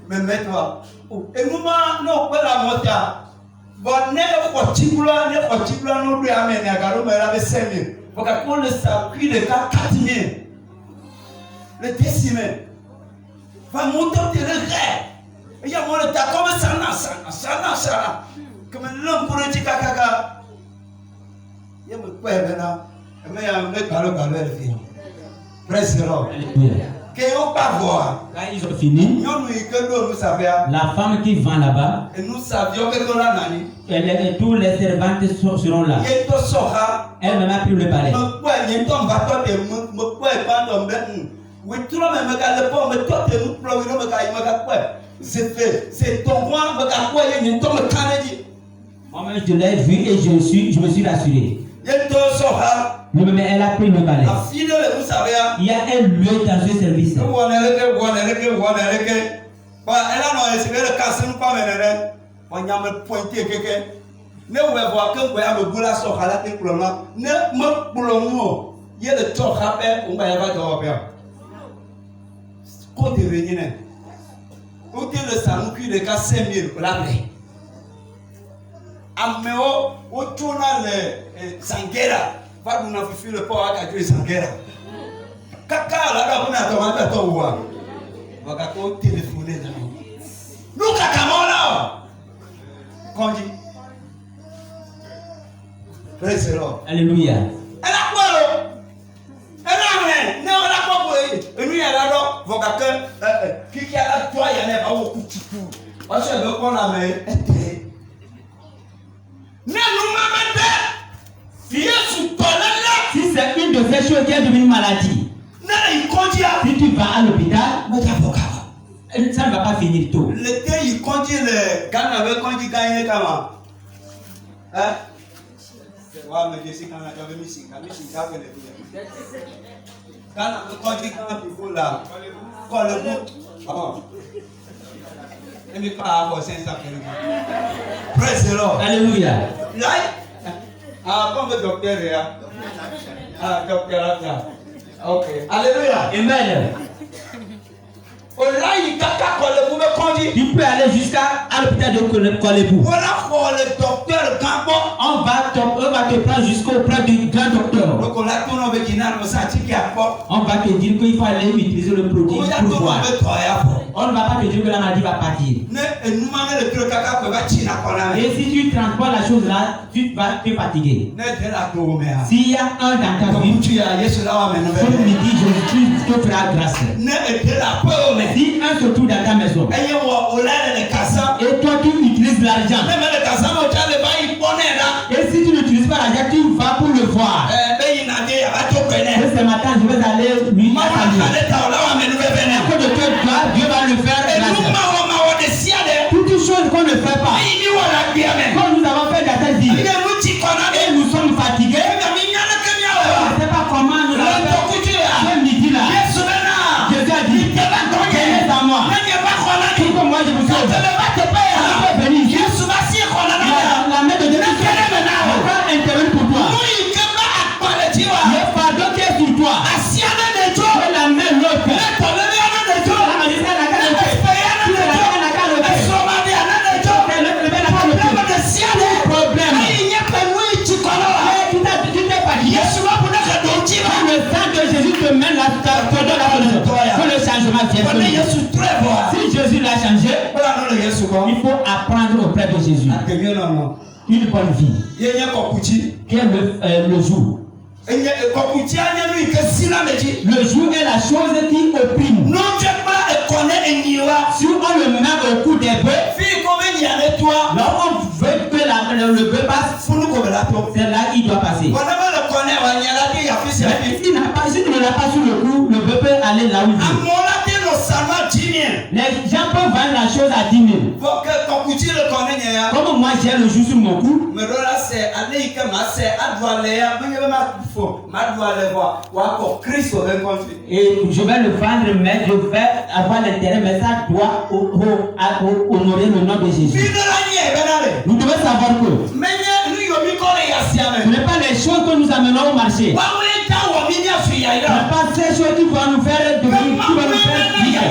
Mais mets-toi. Et nous, non, pas la moitié. Bon, nous lui amener à Garo, mais elle avait 5 000. Pour qu'on le s'appuie de 4 000. Le décimé. Va monter au regret. Il y a mon état comme ça. Comme l'homme pour le petit caca. Il y a mon père maintenant. Mais il y a un mec à l'eau. Presque là. Quand ils ont fini, la femme qui vend là-bas, tous les servantes seront là. Elle m'a pris le balai. Moi-même je l'ai vu et je me suis rassuré. Mais elle a pris le balai. Il y a un lieu dans ce service. Va nous faire le port à Dieu Sanguera. Kaka là on a demandé à ton roi. Va kako téléphoner là. Nous kakamo là. Quand dit. Praise the Lord. Alléluia. Elle a quoi là? Elle a rien. Non, elle a pas pour elle. Et nous elle a là, va kako qui a la toi il y en a pas beaucoup de tout. Parce que veut qu'on la met. Ne nous m'amène. Si c'est une de ces choses qui est devenue maladie, si tu vas à l'hôpital, ça ne va pas finir tôt. Le temps il conduit le Ghana avec conduit gagner comment? Hein? Ouais, mais je sais quand on a mis ici, quand on Ghana avec conduit quand il faut là. Quand le bout. Ah. Et mais pas avoir 500 km. Praise the Lord. Alléluia. Là. Ah, comme le docteur est là. Ah, docteur là. Ok. Alléluia. Amen. Tu peux aller jusqu'à l'hôpital de Kolebou. Voilà pour le docteur Gambo. On va te prendre jusqu'auprès du grand docteur. On va te dire qu'il faut aller utiliser le produit pour voir. On ne va pas te dire que la maladie va partir. Et si tu transportes la chose là, tu vas te fatiguer. S'il y a un dans ta vie, comme il dit, Jésus te fera grâce. Si un se trouve dans ta maison, et toi tu utilises l'argent, et si tu n'utilises pas l'argent, tu vas pour le voir. Et ce matin, je vais aller lui saluer. À cause de toi, Dieu va le faire. Toutes les choses qu'on ne fait pas, Quand nous avons fait dans cette vie, et nous sommes fatigués, je ne sais pas comment nous avons fait. Ce midi-là, Jésus a dit, venez à moi. Tout comme moi je vous sauve. Venez ici. La main de Dieu va intervenir pour toi. Le fardeau qui est sur toi, la main l'autre. Le sang de Jésus te mène la que le changement vienne. Si Jésus l'a changé, il faut apprendre auprès de Jésus. Une bonne vie. Qui est le jour. Le jour est la chose qui opprime. Si on le met au cou des bœufs, là on veut que le bœuf passe, c'est là qu'il doit passer. Si tu ne l'as pas sur le cou, le bœuf peut aller là où il veut. Les gens peuvent vendre la chose à 10 000. Comme moi j'ai le jour sur mon cou, et je vais le vendre, mais je vais avoir l'intérêt, mais ça doit honorer le nom de Jésus. Nous devons savoir que ce n'est pas les choses que nous amenons au marché. Ce n'est pas ces choses qui vont nous faire devenir, qui vont nous faire vivre.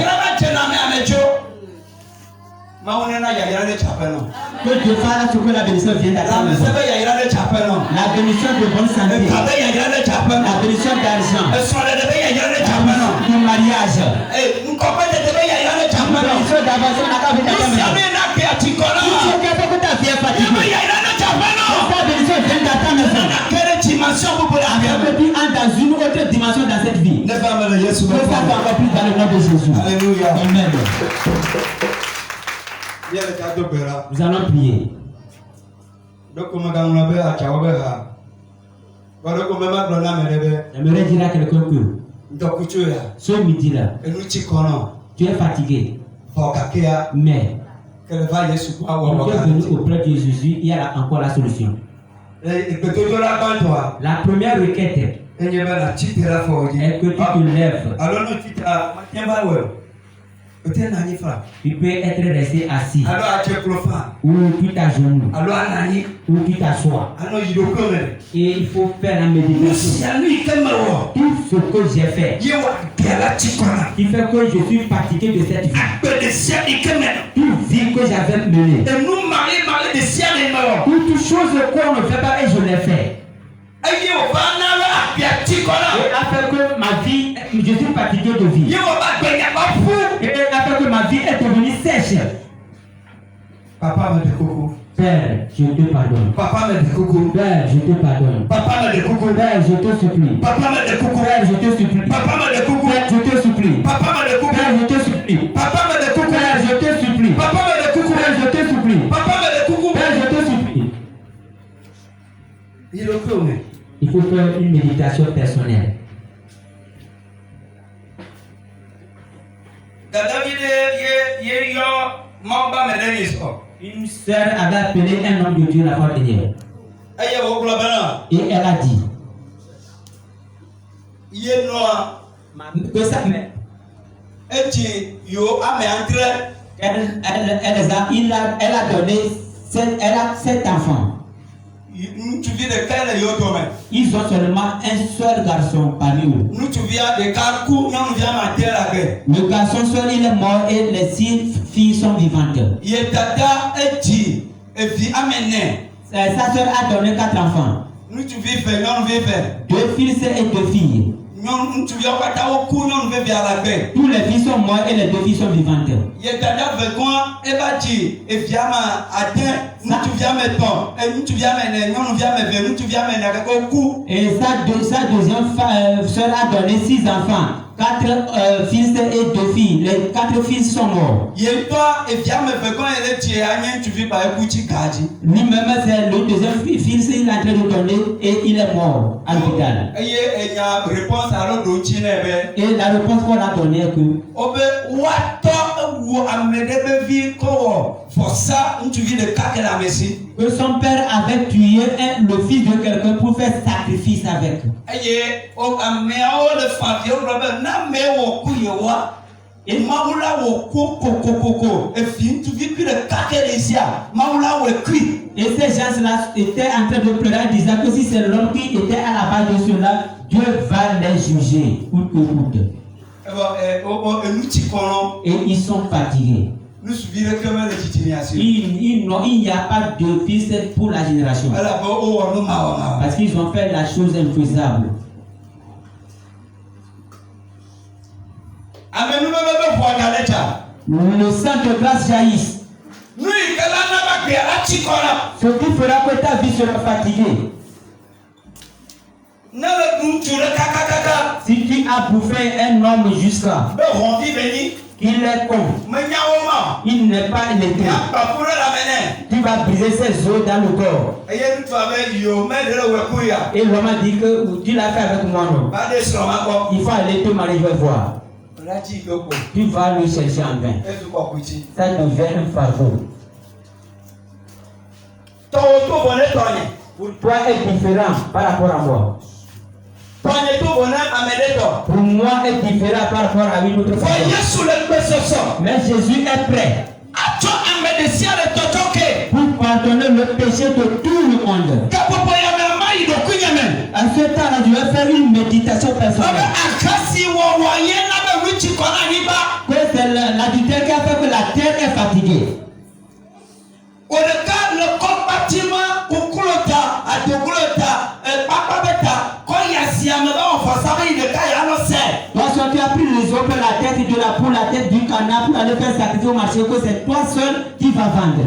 Que Dieu fasse ce que la bénédiction vient d'attendre. La bénédiction de bonne santé. La bénédiction d'argent. Du mariage. La bénédiction d'avancer dans la vie de ta maison. Tout ce que ta vie est fatiguée. La bénédiction vient dans ta maison. Afin que tu entres dans une autre dimension dans cette vie. Ne pas encore plus dans le nom de Jésus. Alléluia. Amen. Nous allons prier. J'aimerais dire à quelqu'un que ce midi-là, tu es fatigué. Mais quand tu es venu auprès de Jésus, il y a encore la solution. La première requête est que tu te lèves. Tu peux être resté assis ou tu t'agenouilles ou tu t'assois. Et il faut faire la méditation. Tout ce que j'ai fait qui fait que je suis fatigué de cette vie. Toute vie que j'avais menée. Toute chose qu'on ne fait pas et je l'ai fait. Et afin que ma vie, je suis fatigué de vie. Et afin que ma vie est devenue sèche. Papa me dit coucou. Père, je te pardonne. Papa me dit coucou. Père, je te pardonne. Papa me dit coucou. Père, je te supplie. Papa me dit coucou. Père, je te supplie. Papa me dit coucou. Père, je te supplie. Papa me dit coucou. Père, je te supplie. Papa me dit coucou. Père, je te supplie. Papa me dit coucou. Père, je te supplie. Papa me dit coucou. Père, je te supplie. Il faut faire une méditation personnelle. Une sœur avait appelé un homme de Dieu la fois dernière. Et elle a dit que ça, elle a donné 7 enfants. Ils ont seulement un seul garçon parmi eux. Le garçon seul il est mort et les 6 filles sont vivantes. Sa soeur a donné 4 enfants. 2 fils et 2 filles. Tous les fils sont morts et les 2 filles sont vivantes. Et sa deuxième soeur a donné 6 enfants. 4 fils et 2 filles. Les 4 fils sont morts. Lui-même, c'est le deuxième fils, il est en train de donner et il est mort à l'hôpital. Et la réponse qu'on a donnée est que pour ça, tu vis de caca la messie. Que son père avait tué le fils de quelqu'un pour faire sacrifice avec. Et Maoula wo koko et fin tu vis plus de caca ici. Maoula wo cuit. Et ces gens-là étaient en train de pleurer, disant que si c'est l'homme qui était à la base de cela, Dieu va les juger coûte que coûte. Et ils sont fatigués. Il n'y a pas de fils pour la génération. Parce qu'ils ont fait la chose infaisable. Le sang de grâce jaillisse. Ce qui fera que ta vie sera fatiguée. Si tu as bouffé un homme jusqu'à qu'il est con, il n'est pas électrique, tu vas briser ses os dans le corps. Et l'homme a dit que tu l'as fait avec moi, non? Il faut aller te marier, je vais voir. Tu vas le chercher en vain. Ça devient un fardeau. Pour toi est différent par rapport à moi. Pour moi est différent par rapport à une autre personne. Mais Jésus est prêt pour pardonner le péché de tout le monde. À ce temps-là, je vais faire une méditation personnelle. Que c'est l'adultère qui a fait que la terre est fatiguée. Lorsque tu as pris les os pour la tête pour la tête du canard pour aller faire sacrifier au marché, que c'est toi seul qui vas vendre.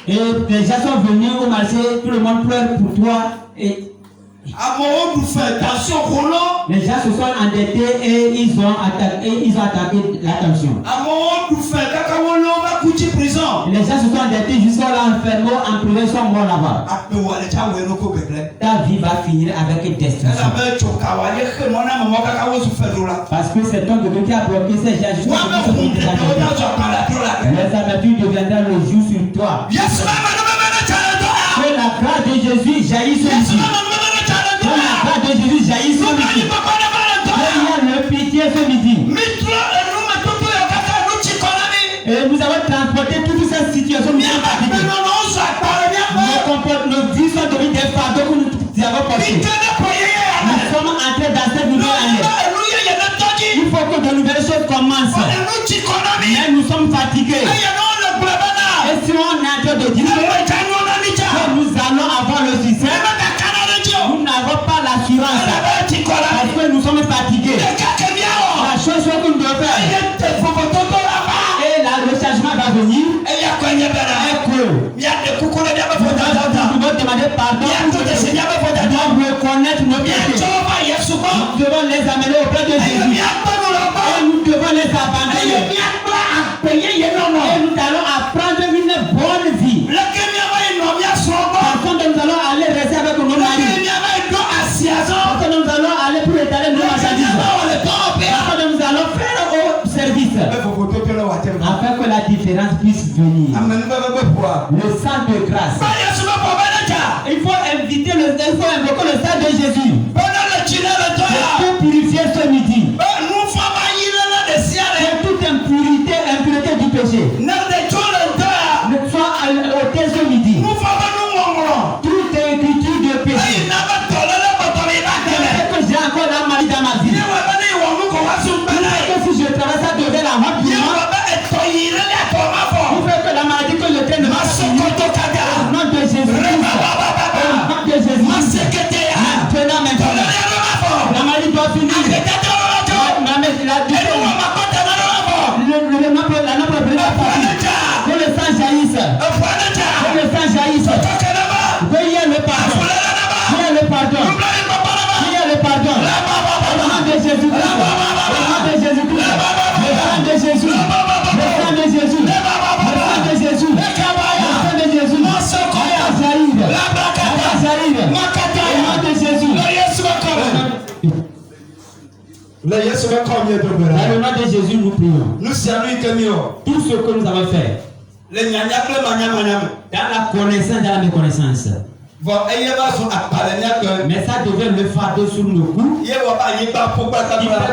Et les gens sont venus au marché, tout le monde pleure pour toi. Et les gens se sont endettés et ils ont attaqué l'attention. Les gens se sont endettés jusqu'à l'enfermement en prison, sont morts là-bas. Ta vie va finir avec destruction. Parce que c'est ton Dieu qui a bloqué ces gens jusqu'à ce qu'ils se rendent. Les amertumes deviendront le jour sur toi. Que la grâce de Jésus jaillisse sur ici. Que la grâce de Jésus jaillisse sur ici. Il y a le pitié ce midi. Et nous avons transporté toute cette situation. Nos vies sont devenues des fardeaux que nous avons portés. Nous sommes entrés dans cette nouvelle année. Il faut que de nouvelles choses commencent. Mais nous sommes fatigués. Et si on est en train de dire que nous allons avoir le succès, nous n'avons pas l'assurance. Parce que nous sommes fatigués. La chose que nous devons faire, et le changement va venir. Nous devons demander pardon. Nous devons reconnaître nos péchés. Nous devons les amener auprès de Jésus. Et nous devons les abandonner. Et nous allons apprendre une bonne vie. Par contre, nous allons aller rester avec nos maris. Par contre, nous allons aller pour étaler nos marchandises. Par contre, nous allons faire au service. Afin que la différence puisse venir. Le sang de grâce. Il faut invoquer le sang de Jésus. Pour purifier ce midi. De toute impureté du péché. Ne soit ôté ce midi. Toute écriture de péché. Que j'ai encore la maladie dans ma vie. Que si je traverse ça devait la honte pour moi. Vous faites que la maladie que je traîne ne va pas finir. Au nom de Jésus. Au nom de Jésus. Maintenant. La maladie doit finir. La nombre de que le sang jaillisse. Que le sang jaillisse. Veuillez le pardon. Veuillez le pardon. Veuillez le pardon. Au nom de Jésus-Christ. Au nom de Jésus-Christ. Le sang de Jésus. Le sang de Jésus. Le sang de Jésus. Le sang de Jésus. J'arrive. J'arrive. Au nom de Jésus. Le Dans le nom de Jésus, nous prions. Nous sommes Tout ce que nous avons fait, dans la connaissance, dans la méconnaissance, mais ça devait le fardeau sur nos coups, qui fait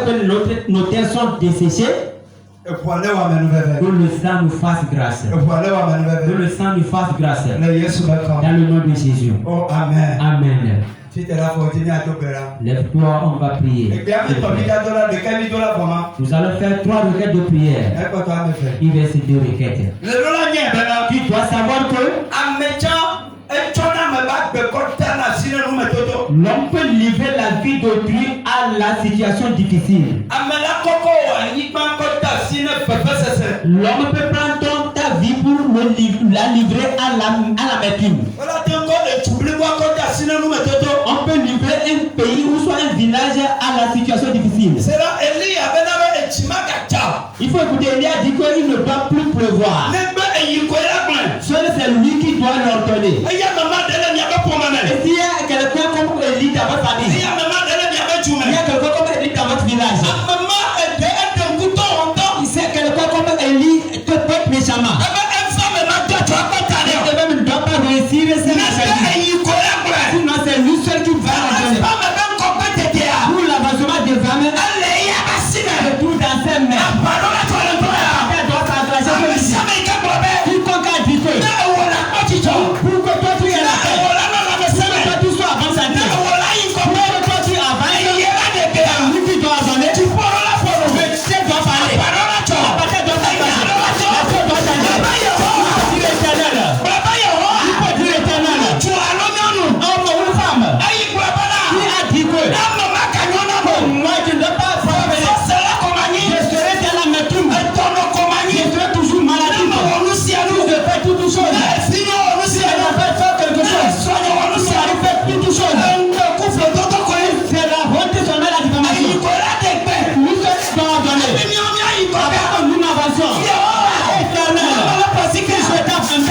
que nos terres sont desséchées. Que le sang nous fasse grâce. Que le sang nous fasse grâce. Dans le nom de Jésus. Oh, Amen. Amen. Lève-toi, on va prier. Nous allons faire 3 requêtes de prière. Il reste 2 requêtes. Tu dois savoir que l'homme peut livrer la vie d'autrui à la situation difficile. L'homme peut prendre ta vie pour la livrer à la médecine. On peut livrer un pays ou soit un village à la situation difficile. Il faut écouter, Élie a dit qu'il ne doit plus pleuvoir. Seul c'est lui qui doit l'ordonner. Et s'il y a quelqu'un comme Élie dans votre famille, il y a quelqu'un comme Élie dans votre village, c'est quelqu'un comme Élie te pète méchamment. Et même ne doit pas réussir, sinon c'est lui seul qui va l'ordonner. Pour l'avancement des femmes, le tout dans ses mains. Quiconque a dit que pour que toi tu aies la paix, pour que toi tu sois avancé, pour que toi tu avances, lui qui doit abandonner, tu dois parler, la paix doit s'avancer, la paix doit changer. Il peut dire l'éternel, il peut dire l'éternel, homme ou femme, qui a dit que moi je ne vais pas parvenir, je serai dans la médecine, je serai toujours maladif, je fais toutes choses, si je fais quelque chose, si je fais toutes choses, c'est la honte sur la diffamation. Nous sommes pardonnés. Avant que nous n'avancions, éternel, si je t'appelle,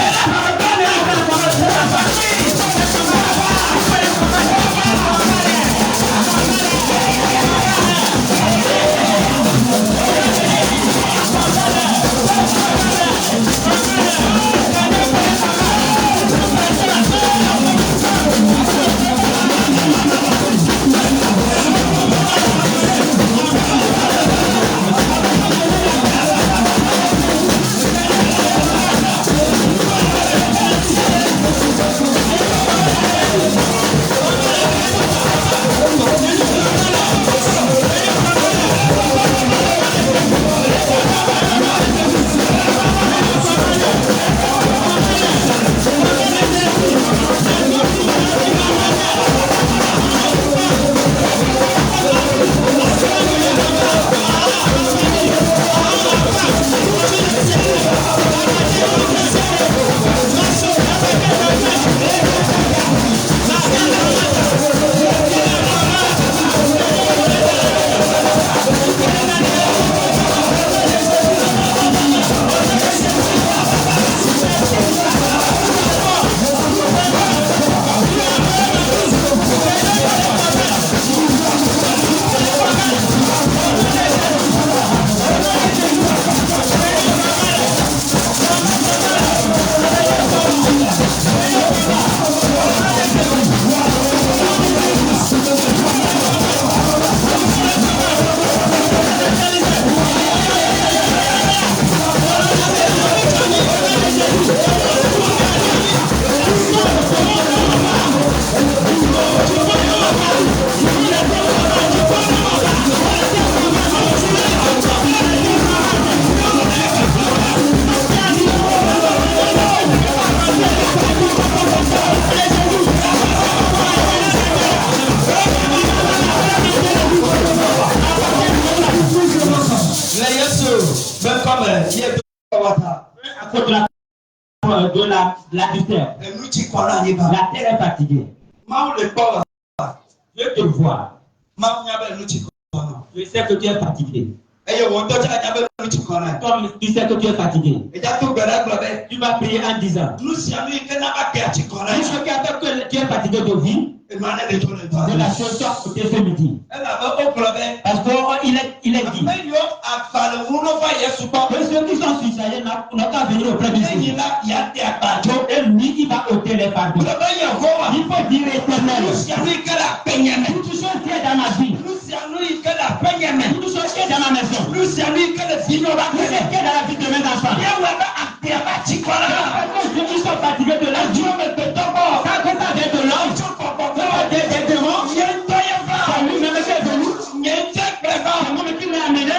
la terre est fatiguée. Je te vois. Je sais que tu es fatigué. Comme tu sais que tu es fatigué, tu vas prier en disant ce qui a fait que tu es fatigué de vie, de la chose côté ce midi. Parce qu'il il est dit que ceux qui sont suicidés n'ont qu'à venir auprès de Jésus. Et lui, il va ôter les fardeaux. Il faut dire éternel. Toute chose qui est dans ma vie. Toute chose qui est dans ma maison. Toute chose qui est dans la vie de mes enfants. Ils sont fatigués de la vie. Quand on avait de l'homme, des démons, c'est lui-même qui est venu. C'est moi qui l'ai amené.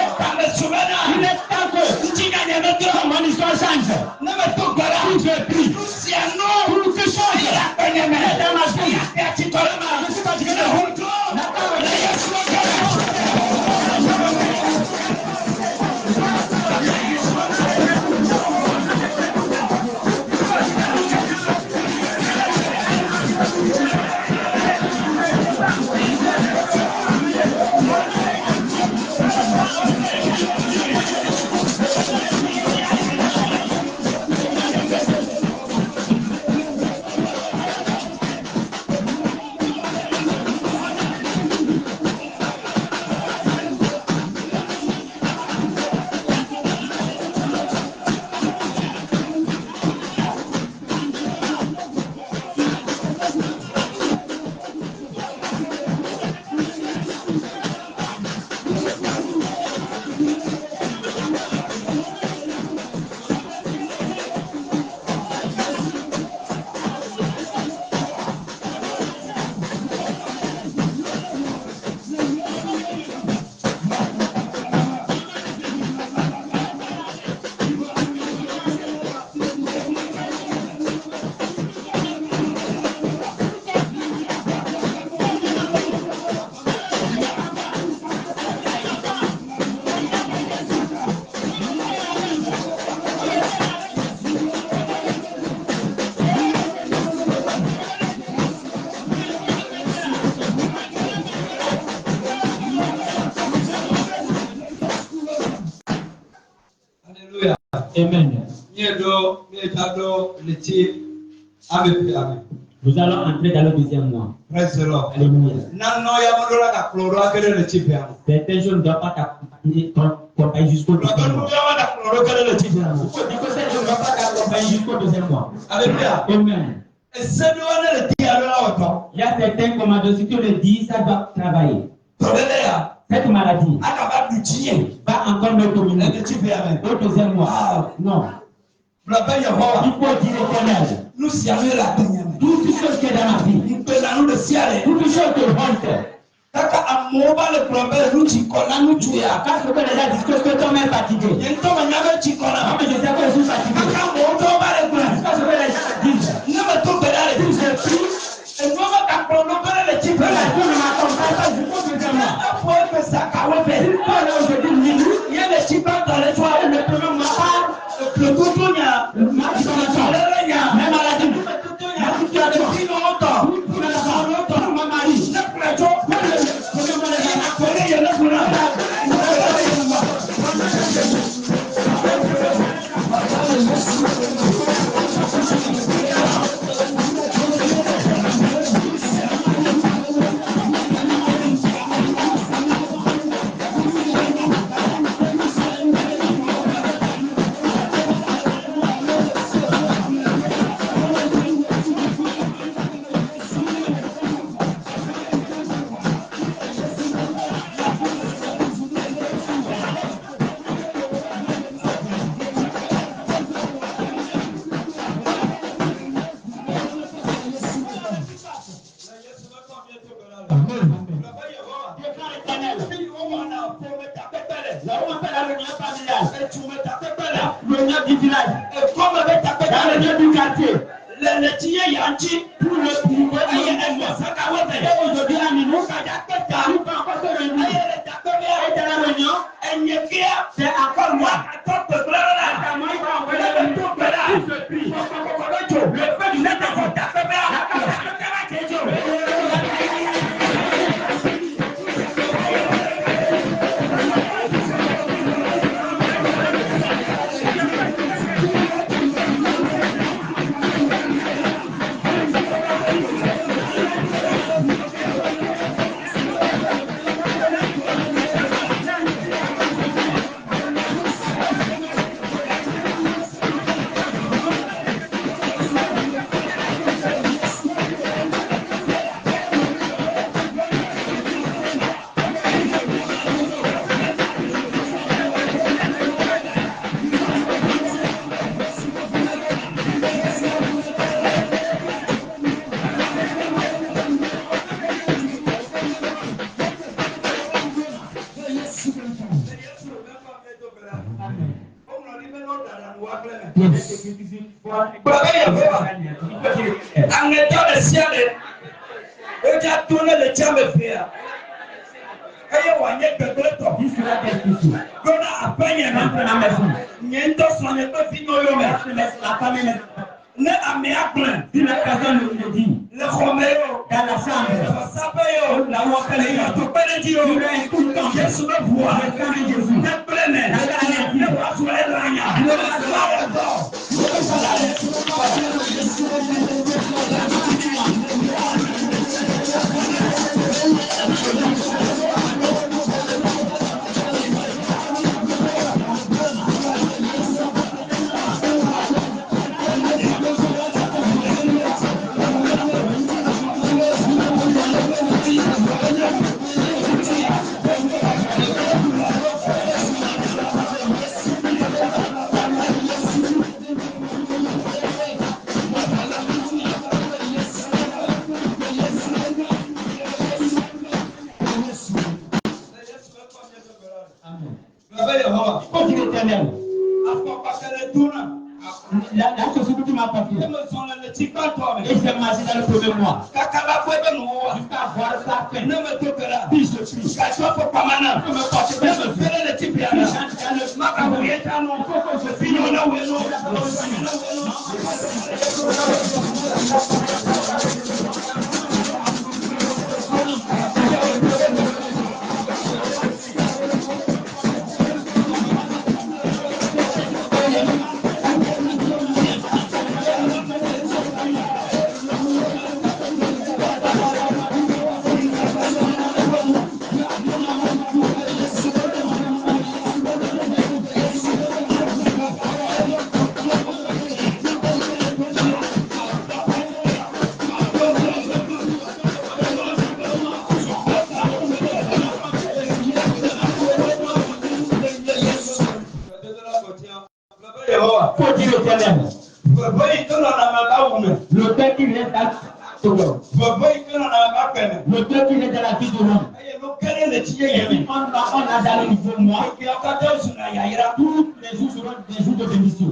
Il est temps que mon histoire change. Si je prie, pour que change dans ma vie, je suis fatigué de vous. Amen. Nous allons entrer dans le deuxième mois. Alléluia. Certaines choses ne doivent pas t'accompagner jusqu'au deuxième mois. Jusqu'au deuxième mois. Alléluia. Amen. Il y a certains commandos, si tu le dis, ça doit travailler. Cette maladie va encore me dominer au deuxième mois. Non. Il faut dire éternel. Toute chose qui est dans ma vie. Toute chose de honte. Quand je peux déjà dire que ton est fatigué. Mais je sais que je suis fatigué. Quand je peux déjà dire. Si je prie. Et nous ne m'accompagne pas jusqu'au deuxième mois. Il y a des chiffres dans les soirs. Le premier mois. Le couteau, mes maladies. Ma mari. le ciel. Et tu as tourné le tien me faire. Et il y a un peu de temps. On a à peine un maison. Il y a un dossier, on n'est pas fini au lomé. Ne amea plein. Si la personne le dit. Le Roméo. Dans la chambre. Le Sapéo. La Wapele. La Topélédio. Jésus me voit. Ne pleine. Ne pas sur les lagnas. Ne pas sur La société qui m'a porté. Et c'est marché dans le premier mois. Jusqu'à voir sa fin. Ne me toquera. Puis je suis. Car je peux pas maintenant. Je me porte. Je me ferai le type. Faut dire l'éternel. Le Père qui vient dans le Père qui vient dans la vie de l'homme. On a dans le niveau moi. Tous les jours seront des jours de bénédiction.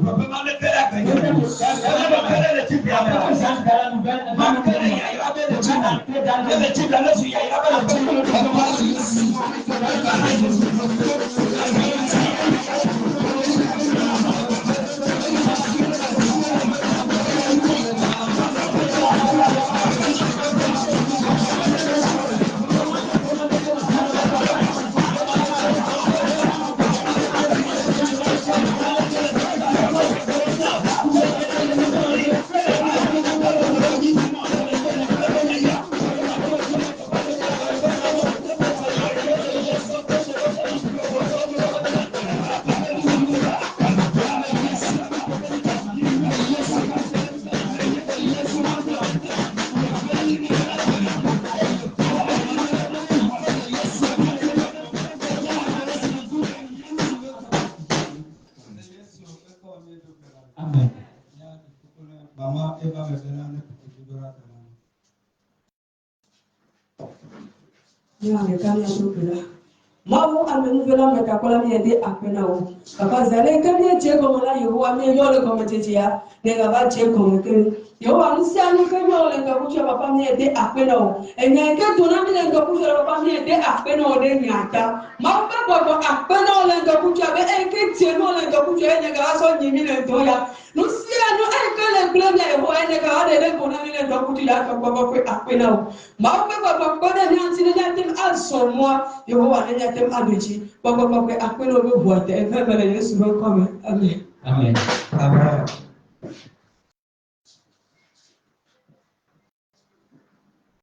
Mamu amenuvela metakola miende apena o. Papa zale kanye je komo la yo wa me yo le komo tetia. Ne ga ba je komo ke. Yo wa nsi anu ke yo le ga kucha papa miende apena o. Enya ke tona mi le ga kucha papa miende apena o de nyata. Mamu be bobo apena o le ga kucha be e ke tie no le ga kucha enya ga so nyimi le to ya. No si anu e ke le globia e ho enya ga de le kona mi le ga kucha ya ka bobo ke apena o. Mamu be bobo ko de mi anti le tem also moi yo wa ne tem aduchi. Papa, après le vote, elle va aller sur le commun. Amen. Amen.